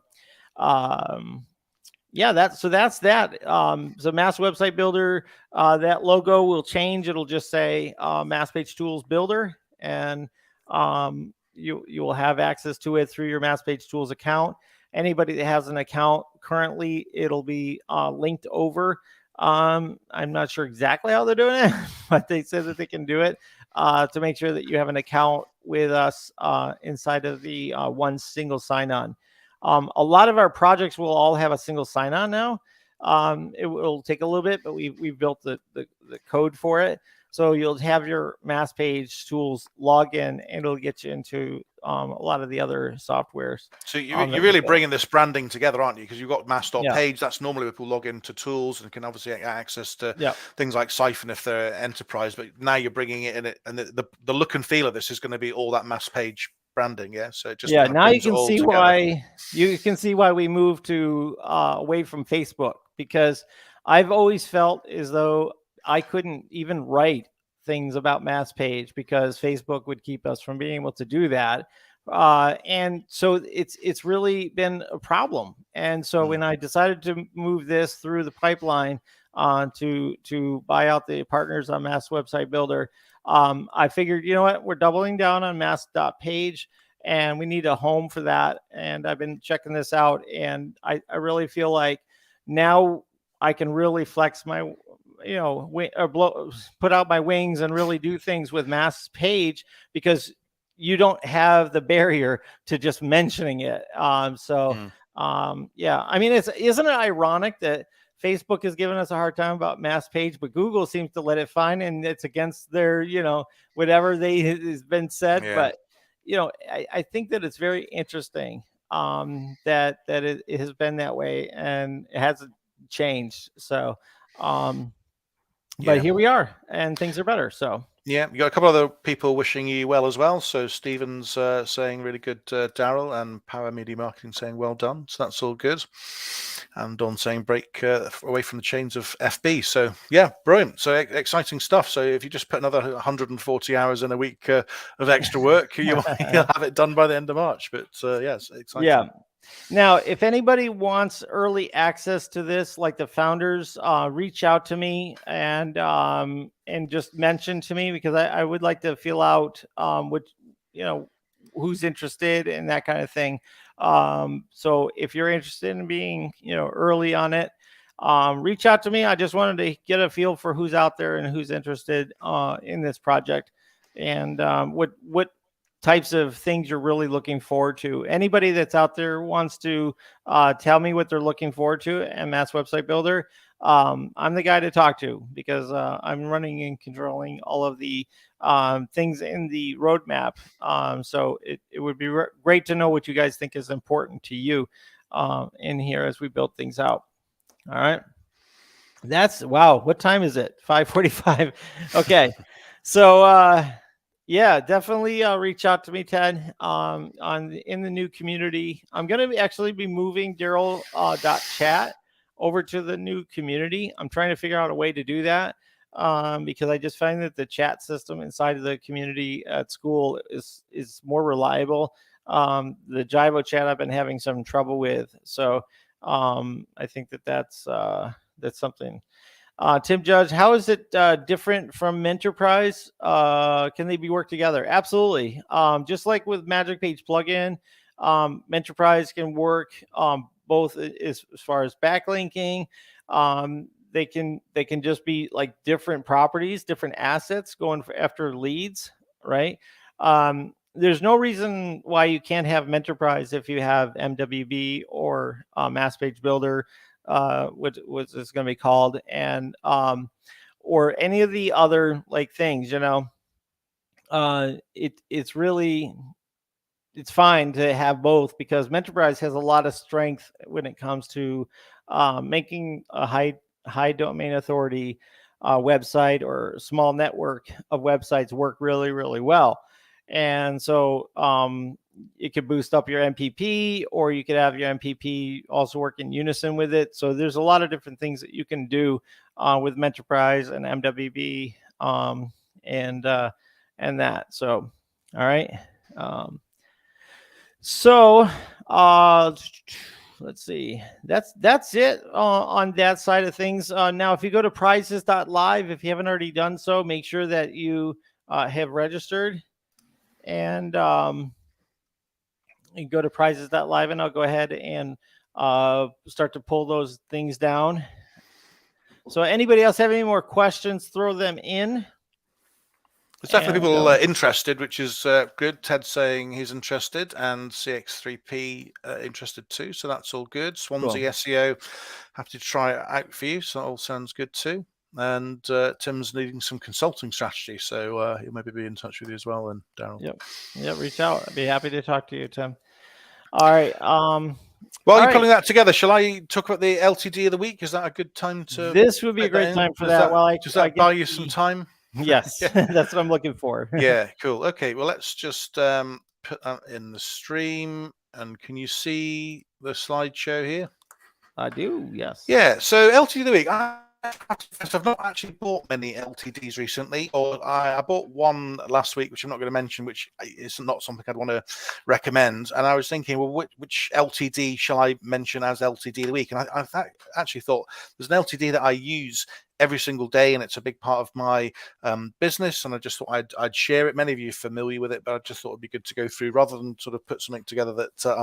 yeah, that's that. So Mass Website Builder, that logo will change. It'll just say Mass Page Tools Builder, and you will have access to it through your Mass Page Tools account. Anybody that has an account currently, it'll be linked over. I'm not sure exactly how they're doing it, but they said that they can do it to make sure that you have an account with us inside of the one single sign-on. A lot of our projects will all have a single sign-on now. It will take a little bit, but we've built the code for it. So you'll have your Mass Page Tools login, and it'll get you into a lot of the other softwares. So you're really bringing this branding together, aren't you? Because you've got mass.page. That's normally where people log into tools and can obviously get access to things like Siphon if they're enterprise. But now you're bringing it in, and the look and feel of this is going to be all that Mass Page branding. Yeah. So it just now you can see why we moved to away from Facebook, because I've always felt as though I couldn't even write things about Mass Page because Facebook would keep us from being able to do that. And so it's really been a problem. And so when I decided to move this through the pipeline to buy out the partners on Mass Website Builder, I figured, you know what, we're doubling down on mass.page, and we need a home for that. And I've been checking this out, and I really feel like now I can really flex my put out my wings and really do things with Mass Page, because you don't have the barrier to just mentioning it. Yeah, I mean, isn't it ironic that Facebook has given us a hard time about Mass Page, but Google seems to let it fine, and it's against their, whatever has been said. Yeah. But, I think that it's very interesting that it has been that way, and it hasn't changed. So, but here we are, and things are better. So yeah, you got a couple other people wishing you well as well. So Stephen's saying really good, Daryl, and Power Media Marketing saying well done. So that's all good. And Don saying break away from the chains of FB. So yeah, brilliant. So exciting stuff. So if you just put another 140 hours in a week of extra work, you'll have it done by the end of March. But yes, exciting. Yeah. Now, if anybody wants early access to this, like the founders, reach out to me and just mention to me, because I would like to feel out who's interested and that kind of thing. So if you're interested in being early on it, reach out to me. I just wanted to get a feel for who's out there and who's interested in this project, and what types of things you're really looking forward to. Anybody that's out there wants to tell me what they're looking forward to and Mass Website Builder, I'm the guy to talk to, because I'm running and controlling all of the things in the roadmap. So it would be great to know what you guys think is important to you in here as we build things out. All right. Wow. What time is it? 5:45. Okay. So, yeah, definitely reach out to me, Ted, in the new community. I'm going to actually be moving Daryl.chat over to the new community. I'm trying to figure out a way to do that. because I just find that the chat system inside of the community at school is more reliable. The Jivo chat I've been having some trouble with, so I think that's something. Tim Judge, how is it different from Mentorprise? Can they be worked together? Absolutely. Just like with Magic Page plugin, Mentorprise can work both as far as backlinking. They can just be like different properties, different assets going after leads, right? There's no reason why you can't have Mentorprise if you have MWB or Mass Page Builder, which is going to be called, and or any of the other like things. It's really, it's fine to have both, because Mentorprise has a lot of strength when it comes to making a high domain authority website or small network of websites work really, really well. And so it could boost up your MPP, or you could have your MPP also work in unison with it. So there's a lot of different things that you can do with Mentorprise and MWB and that. So, all right. So let's see. That's it on that side of things. Now, if you go to Prizes.Live, if you haven't already done so, make sure that you have registered, and you go to Prizes.Live, and I'll go ahead and start to pull those things down. So anybody else have any more questions, throw them in. There's definitely people interested, which is good. Ted's saying he's interested, and CX3P interested too. So that's all good. Swansea cool. SEO, happy to try it out for you. So that all sounds good too. And Tim's needing some consulting strategy, so he'll maybe be in touch with you as well. And Daryl. Yep. Reach out. I'd be happy to talk to you, Tim. All right. While you're pulling that together, shall I talk about the LTD of the week? Is that a good time to? This would be a great time for that. Does that buy you some time? Yes, that's what I'm looking for. Yeah, cool. Okay, well, let's just put that in the stream. And can you see the slideshow here? I do, yes. Yeah, so LTD of the week. I've not actually bought many LTDs recently, or I bought one last week, which I'm not going to mention, which is not something I'd want to recommend. And I was thinking, well, which LTD shall I mention as LTD of the week? And I actually thought there's an LTD that I use every single day, and it's a big part of my business, and I just thought I'd share it. Many of you are familiar with it, but I just thought it'd be good to go through rather than sort of put something together that I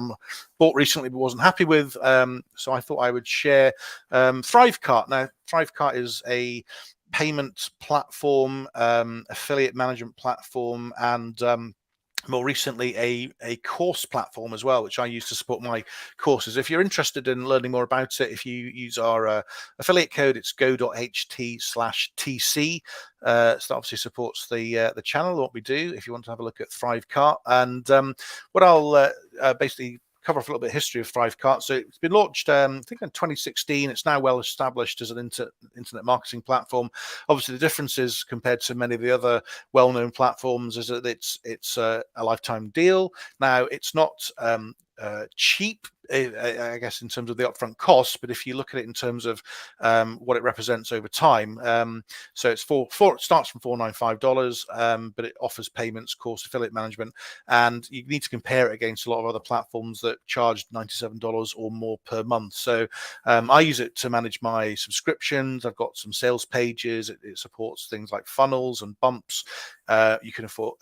bought recently but wasn't happy with. So I thought I would share Thrivecart. Now, Thrivecart is a payment platform, affiliate management platform, and more recently a course platform as well, which I use to support my courses. If you're interested in learning more about it, if you use our affiliate code, it's go.ht/TC. So that obviously supports the channel, what we do, if you want to have a look at Thrivecart. And what I'll basically cover off a little bit of history of Thrivecart. So it's been launched, I think, in 2016. It's now well established as an internet marketing platform. Obviously, the differences compared to many of the other well-known platforms is that it's a lifetime deal. Now, it's not cheap, I guess, in terms of the upfront costs, but if you look at it in terms of what it represents over time, so it's it starts from $495, but it offers payments, course, affiliate management, and you need to compare it against a lot of other platforms that charge $97 or more per month. So I use it to manage my subscriptions. I've got some sales pages. It supports things like funnels and bumps. You can support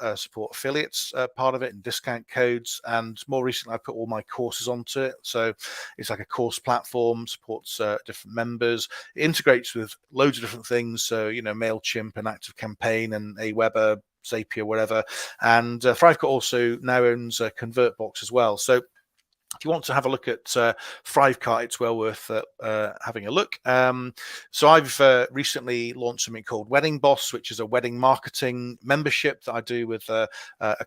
affiliates, part of it, and discount codes. And more recently, I put all my courses onto it. So it's like a course platform, supports different members. It integrates with loads of different things. So, MailChimp and ActiveCampaign and Aweber, Zapier, whatever. And Thrivecart also now owns ConvertBox as well. So if you want to have a look at Thrivecart, it's well worth having a look. So I've recently launched something called Wedding Boss, which is a wedding marketing membership that I do with a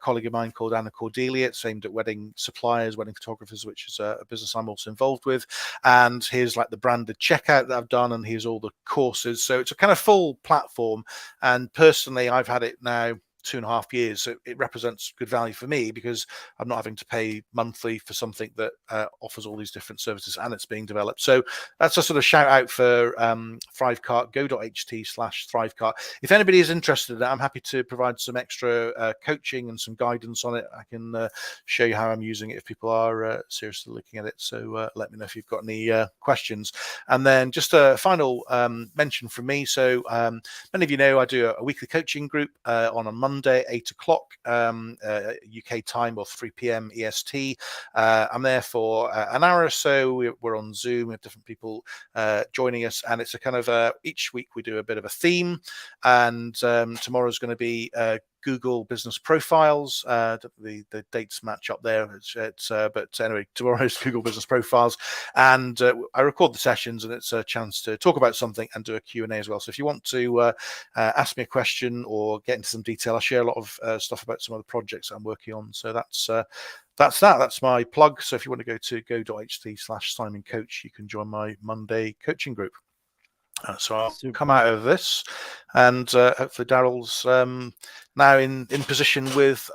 colleague of mine called Anna Cordelia. It's aimed at wedding suppliers, wedding photographers, which is a business I'm also involved with. And here's like the branded checkout that I've done, and here's all the courses. So it's a kind of full platform. And personally, I've had it now 2.5 years. So it represents good value for me because I'm not having to pay monthly for something that offers all these different services and it's being developed. So that's a sort of shout out for Thrivecart. Go.ht/Thrivecart. If anybody is interested in that, I'm happy to provide some extra coaching and some guidance on it. I can show you how I'm using it if people are seriously looking at it. So let me know if you've got any questions. And then just a final mention from me. So many of you know I do a weekly coaching group on a Monday, 8 o'clock UK time, or 3 p.m. EST. I'm there for an hour or so. We're on Zoom. We have different people joining us, and it's a kind of each week we do a bit of a theme. And tomorrow's going to be Google business profiles. The dates match up there. But anyway, tomorrow's Google business profiles, and I record the sessions, and it's a chance to talk about something and do a Q&A as well. So if you want to ask me a question or get into some detail, I share a lot of stuff about some of the projects I'm working on. So that's my plug. So if you want to go to go.ht/Simon Coach, you can join my Monday coaching group. So I'll come out of this, and hopefully Daryl's now in position with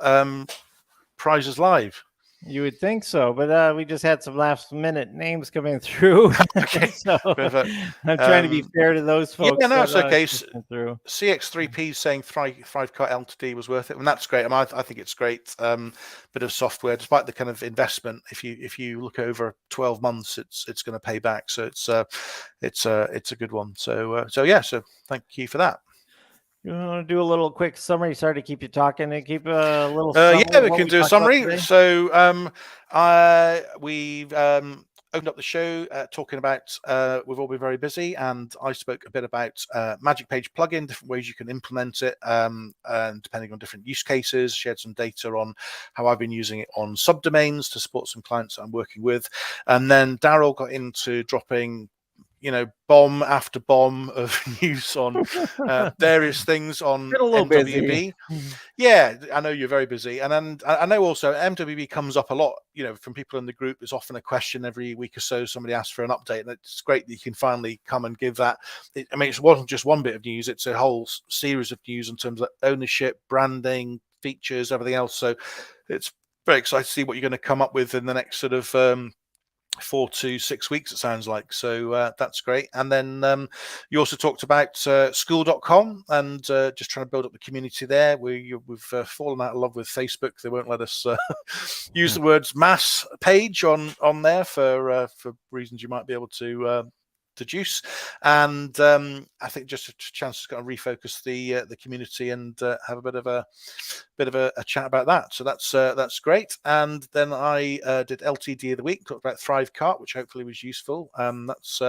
Prizes.Live. You would think so, but we just had some last minute names coming through. Okay. So I'm trying to be fair to those folks. Yeah, no, it's okay. Through. CX3P saying Thrivecart LTD was worth it, and that's great. I think it's great. Bit of software, despite the kind of investment. If you look over 12 months, it's going to pay back. So it's a good one. So thank you for that. You want to do a little quick summary? Sorry to keep you talking and keep a little. Yeah, we can do a summary. So we've opened up the show talking about we've all been very busy, and I spoke a bit about Magic Page plugin, different ways you can implement it, and depending on different use cases. Shared some data on how I've been using it on subdomains to support some clients that I'm working with, and then Daryl got into dropping bomb after bomb of news on various things on MWB. Yeah, I know you're very busy, and I know also MWB comes up a lot. From people in the group, there's often a question every week or so. Somebody asks for an update, and it's great that you can finally come and give that. It wasn't just one bit of news; it's a whole series of news in terms of ownership, branding, features, everything else. So it's very exciting to see what you're going to come up with in the next sort of 4 to 6 weeks, it sounds like. So that's great. And then you also talked about school.com and just trying to build up the community there. We've fallen out of love with Facebook. They won't let us use the words mass page on there for reasons you might be able to deduce. And I think just a chance to kind of refocus the community and have a bit of a chat about that. So that's great. And then I did LTD of the week, talked about Thrivecart, which hopefully was useful. That's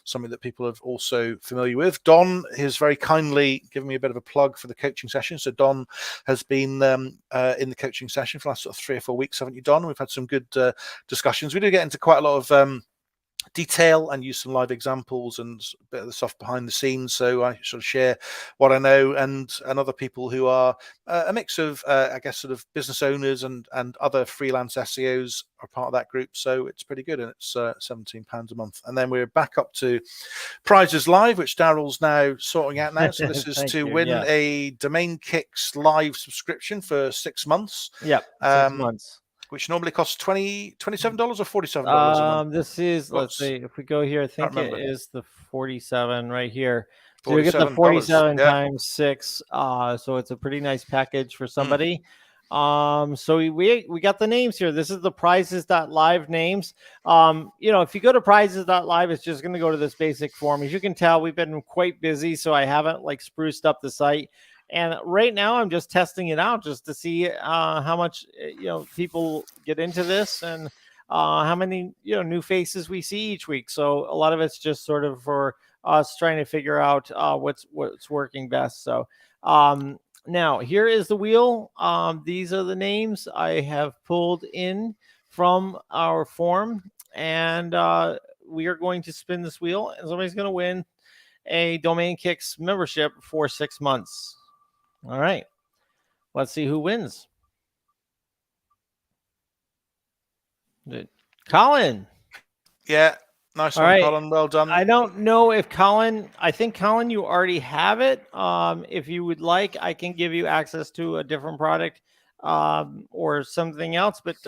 something that people are also familiar with. Don has very kindly given me a bit of a plug for the coaching session. So Don has been in the coaching session for the last sort of 3 or 4 weeks, haven't you, Don? We've had some good discussions. We do get into quite a lot of detail and use some live examples and a bit of the stuff behind the scenes, so I sort of share what I know, and other people who are a mix of I guess sort of business owners and other freelance SEOs are part of that group. So it's pretty good, and it's £17 a month. And then we're back up to Prizes.Live, which Daryl's now sorting out now. So this is to win a Domain Kicks live subscription for 6 months. 6 months. Which normally costs $27 or $47 a month. This is, let's see, if we go here, I think it is the 47 right here. So you get the 47 times 6. So it's a pretty nice package for somebody. So we got the names here. This is the Prizes.Live names. If you go to Prizes.Live, it's just going to go to this basic form. As you can tell, we've been quite busy, so I haven't spruced up the site. And right now I'm just testing it out just to see how much, people get into this, and how many, new faces we see each week. So a lot of it's just sort of for us trying to figure out what's working best. So now here is the wheel. These are the names I have pulled in from our form, and we are going to spin this wheel, and somebody's going to win a Domain Kicks membership for 6 months. All right, let's see who wins. Colin. Yeah, Nice All one, right. Colin. Well done. I don't know if Colin, I think Colin, you already have it. If you would like, I can give you access to a different product or something else, but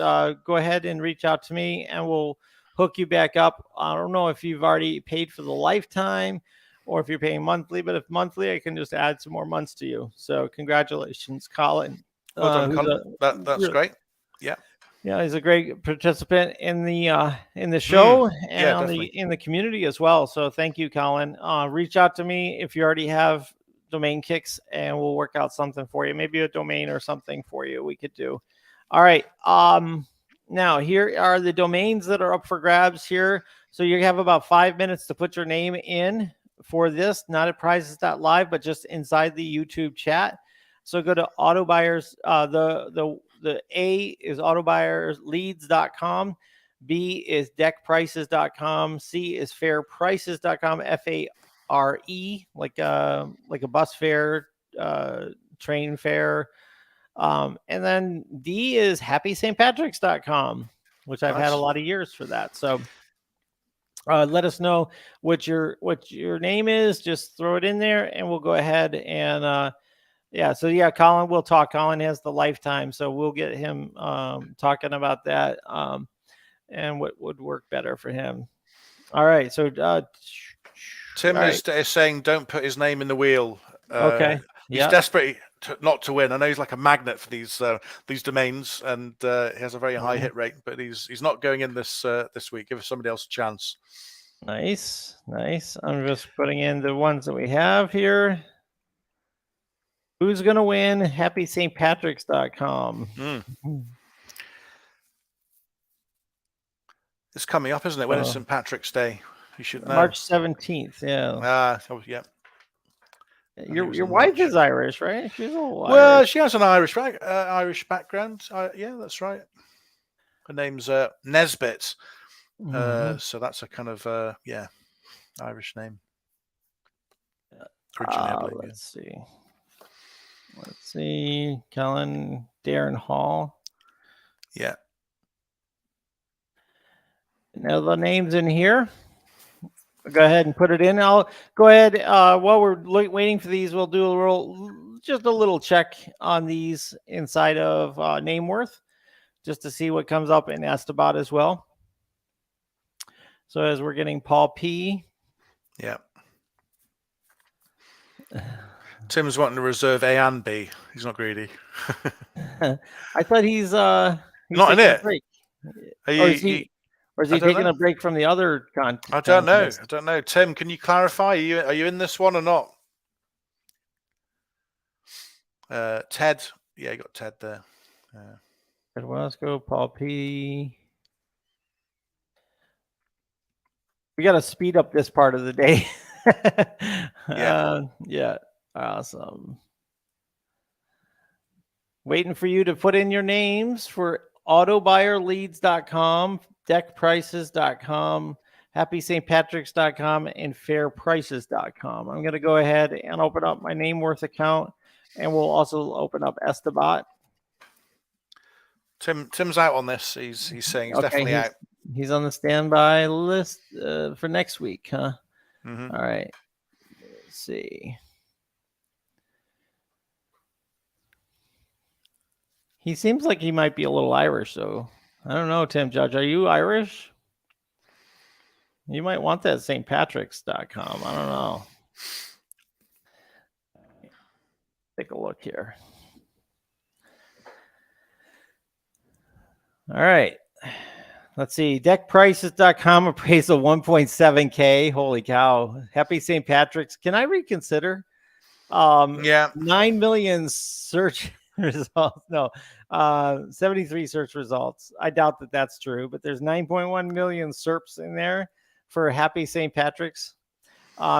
go ahead and reach out to me and we'll hook you back up. I don't know if you've already paid for the lifetime or if you're paying monthly, but if monthly, I can just add some more months to you. So congratulations, Colin. Well done, Colin. That's great. Yeah. Yeah, he's a great participant in the show and yeah, definitely. in the community as well. So thank you, Colin. Reach out to me if you already have domain kicks, and we'll work out something for you. Maybe a domain or something for you we could do. All right. Now here are the domains that are up for grabs here. So you have about 5 minutes to put your name in for this, not at Prizes.Live, but just inside the YouTube chat. So go to auto buyers. The A is autobuyersleads.com. B is deckprices.com. C is fairprices.com. FARE, like a bus fare, train fare. And then D is happystpatricks.com, which I've had a lot of years for that. So let us know what your name is. Just throw it in there and we'll go ahead and yeah. So yeah, Colin, we'll talk. Colin has the lifetime, so we'll get him talking about that and what would work better for him. All right. So Tim is saying don't put his name in the wheel. Okay. He's desperate not to win. I know he's like a magnet for these domains, and he has a very high hit rate, but he's not going in this week. Give somebody else a chance. Nice. I'm just putting in the ones that we have here. Who's going to win? HappyStPatricks.com. It's coming up, isn't it? When is St. Patrick's Day? You should know. March 17th. Yeah. Yeah. Your wife is Irish, right? She's a little well, Irish. She has an Irish background. Yeah, that's right. Her name's Nesbitt. So that's a kind of Irish name. Originally, let's see. Kellen Darren Hall. Yeah. Now the names in here. Go ahead and put it in. I'll go ahead while we're waiting for these. We'll do just a little check on these inside of Nameworth, just to see what comes up in Estabat as well. So as we're getting Paul P. Yeah. Tim's wanting to reserve A and B. He's not greedy. I thought he's not in it. Or is he taking a break from the other content? I don't know. Tim, can you clarify? Are you in this one or not? Ted. Yeah, you got Ted there. Ted Wasco, Paul P. We got to speed up this part of the day. Yeah. Awesome. Waiting for you to put in your names for autobuyerleads.com, deckprices.com, happystpatricks.com, and fairprices.com. I'm going to go ahead and open up my Nameworth account, and we'll also open up Estabat. Tim's out on this. He's saying he's definitely out. He's on the standby list for next week, huh? Mm-hmm. All right. Let's see. He seems like he might be a little Irish, so I don't know, Tim Judge. Are you Irish? You might want that stpatricks.com. I don't know. Take a look here. All right. Let's see. Deckprices.com appraisal 1.7K. Holy cow. Happy St. Patrick's. Can I reconsider? 9 million search results. No, 73 search results. I doubt that that's true, but there's 9.1 million SERPs in there for Happy St. Patrick's.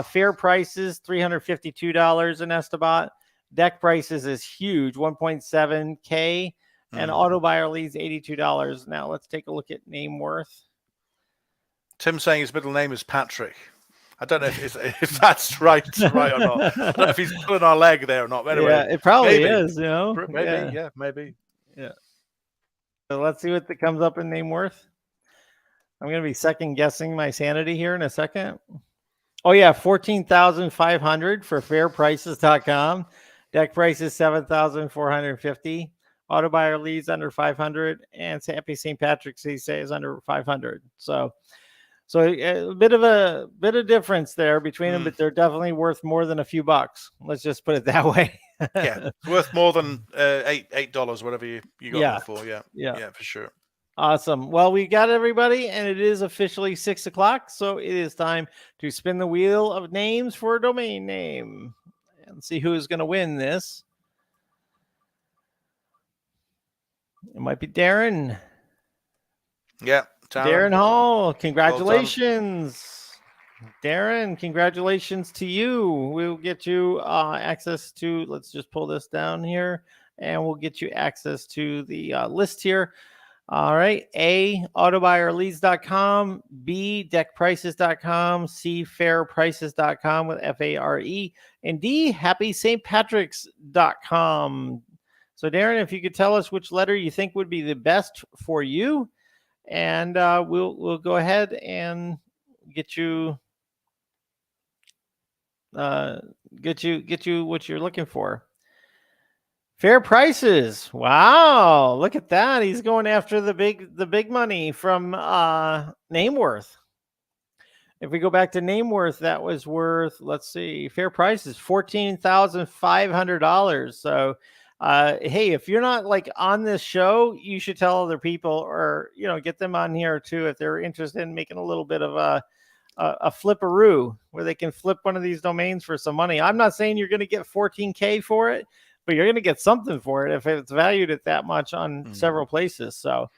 Fair prices, $352 in Estabat. Deck prices is huge, 1.7K. And auto buyer leads $82. Now let's take a look at Nameworth. Tim's saying his middle name is Patrick. I don't know if that's right or not. I don't know if he's pulling our leg there or not. Anyway, yeah, it probably is. Maybe. Yeah. So let's see what comes up in Nameworth. I'm going to be second guessing my sanity here in a second. Oh yeah, 14,500 for fairprices.com. Deck price is 7,450. Auto buyer leads under 500, and Happy St. Patrick's Day is under 500. So a bit of difference there between them, but they're definitely worth more than a few bucks. Let's just put it that way. Yeah, it's worth more than $8, whatever you got them for. Yeah, for sure. Awesome. Well, we got everybody, and it is officially 6 o'clock, so it is time to spin the wheel of names for a domain name and see who's going to win this. It might be Darren. Yeah, Darren Hall. Congratulations. Well, Darren, congratulations to you. We'll get you access to, let's just pull this down here, and we'll get you access to the list here. All right. A, autobuyerleads.com. B, deckprices.com. C, fairprices.com with FARE. And D, happystpatricks.com. So, Darren, if you could tell us which letter you think would be the best for you, and we'll go ahead and get you what you're looking for. Fair Prices. Wow, look at that. He's going after the big money from Nameworth. If we go back to Nameworth, that was worth, let's see, Fair Prices, $14,500. So hey, if you're not like on this show, you should tell other people, or get them on here too if they're interested in making a little bit of a flipperoo where they can flip one of these domains for some money. I'm not saying you're going to get 14K for it, but you're going to get something for it if it's valued at that much on several places. So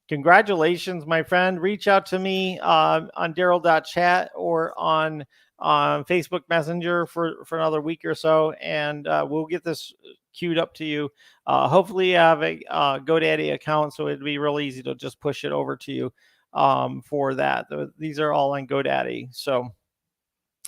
congratulations, my friend. Reach out to me on Daryl.chat or on Facebook Messenger for another week or so, and we'll get this queued up to you. Hopefully you have a GoDaddy account, so it'd be real easy to just push it over to you for that. These are all on GoDaddy. So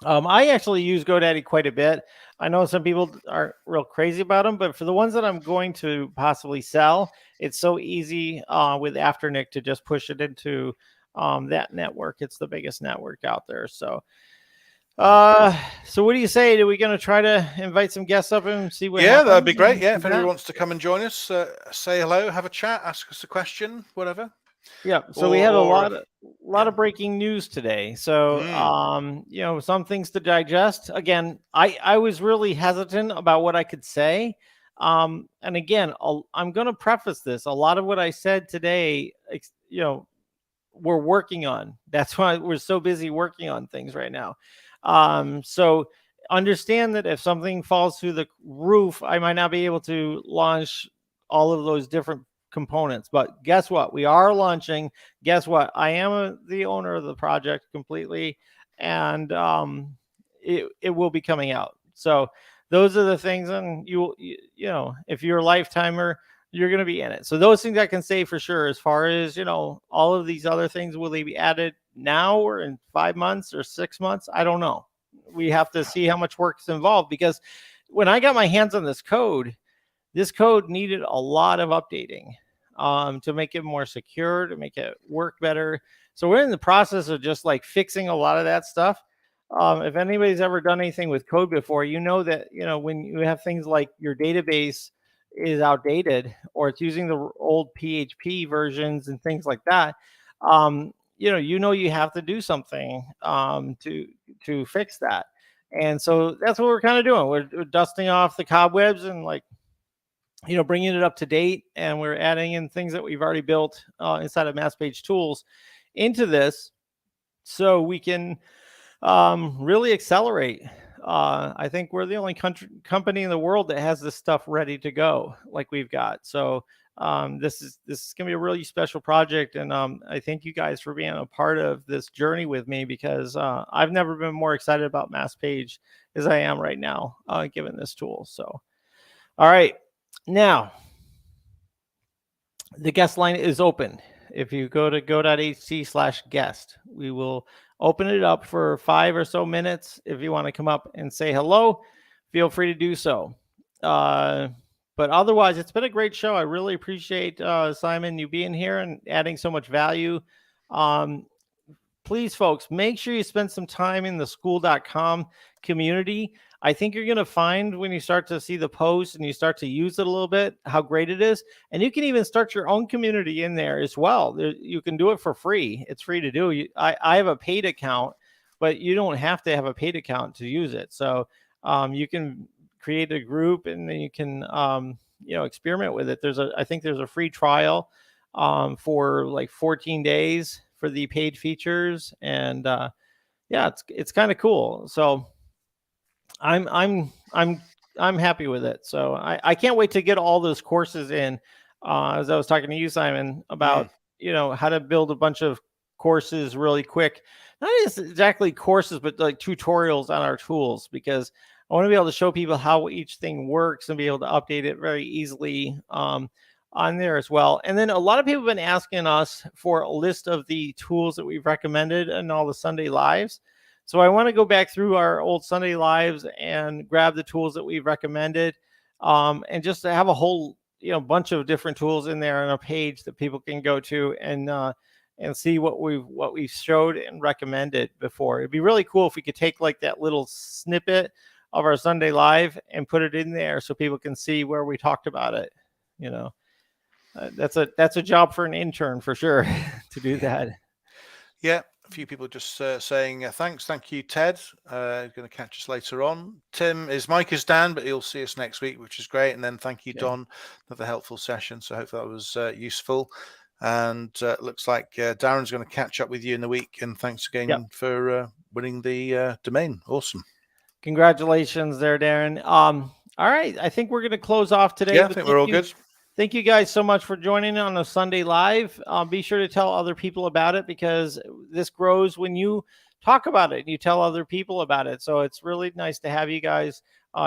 I actually use GoDaddy quite a bit. I know some people aren't real crazy about them, but for the ones that I'm going to possibly sell, it's so easy with Afternic to just push it into that network. It's the biggest network out there. So so what do you say? Are we going to try to invite some guests up and see what happens? That'd be great. Yeah, if anyone wants to come and join us, say hello, have a chat, ask us a question, whatever. Yeah, so we had a lot of breaking news today. So some things to digest. Again, I was really hesitant about what I could say. And again, I'm going to preface this. A lot of what I said today, we're working on. That's why we're so busy working on things right now. So understand that if something falls through the roof, I might not be able to launch all of those different components, but guess what? We are launching. Guess what? I am the owner of the project completely, and it will be coming out. So those are the things, and if you're a lifetimer, you're going to be in it. So those things I can say for sure. As far as all of these other things, will they be added now or in 5 months or 6 months? I don't know. We have to see how much work is involved, because when I got my hands on this code needed a lot of updating to make it more secure, to make it work better. So we're in the process of just like fixing a lot of that stuff. If anybody's ever done anything with code before, that when you have things like your database is outdated, or it's using the old PHP versions and things like that, you have to do something to fix that. And so that's what we're kind of doing. We're dusting off the cobwebs and bringing it up to date, and we're adding in things that we've already built inside of MassPage Tools into this, so we can really accelerate. I think we're the only company in the world that has this stuff ready to go like we've got. So this is going to be a really special project, and I thank you guys for being a part of this journey with me, because I've never been more excited about MassPage as I am right now, given this tool. So, all right. Now, the guest line is open. If you go to go.ht/guest, we will open it up for 5 or so minutes. If you want to come up and say hello, feel free to do so. But otherwise, it's been a great show. I really appreciate, Simon, you being here and adding so much value Please, folks, make sure you spend some time in the school.com community. I think you're going to find when you start to see the posts and you start to use it a little bit, how great it is. And you can even start your own community in there as well. You can do it for free. It's free to do. I have a paid account, but you don't have to have a paid account to use it. So you can create a group and then you can, experiment with it. I think there's a free trial for like 14 days for the paid features. And it's kind of cool. So I'm happy with it. So I can't wait to get all those courses in. As I was talking to you, Simon, about how to build a bunch of courses really quick. Not exactly courses, but like tutorials on our tools, because I want to be able to show people how each thing works and be able to update it very easily on there as well. And then a lot of people have been asking us for a list of the tools that we've recommended in all the Sunday lives. So I want to go back through our old Sunday lives and grab the tools that we've recommended, and just to have a whole bunch of different tools in there on a page that people can go to and see what we've showed and recommended before. It'd be really cool if we could take like that little snippet of our Sunday live and put it in there so people can see where we talked about it. That's a job for an intern for sure to do that. Yeah. A few people just saying thanks. Thank you, Ted. Going to catch us later on. Tim, his mic is down, but he'll see us next week, which is great. And then thank you, Don. Another helpful session. So I hope that was useful. And looks like Darren's going to catch up with you in the week. And thanks again for winning the domain. Awesome. Congratulations there, Darren. All right. I think we're going to close off today. Yeah, I think we're all good. Thank you guys so much for joining on a Sunday live. Be sure to tell other people about it, because this grows when you talk about it and you tell other people about it. So it's really nice to have you guys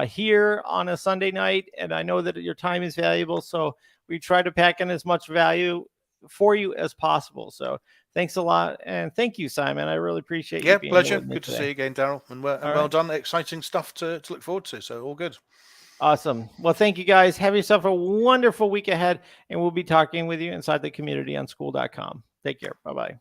here on a Sunday night. And I know that your time is valuable. So we try to pack in as much value for you as possible. So thanks a lot. And thank you, Simon. I really appreciate you being pleasure. here with me Good today. to see you again, Daryl. And well done. Exciting stuff to look forward to. So all good. Awesome. Well, thank you guys. Have yourself a wonderful week ahead, and we'll be talking with you inside the community on school.com. Take care. Bye-bye.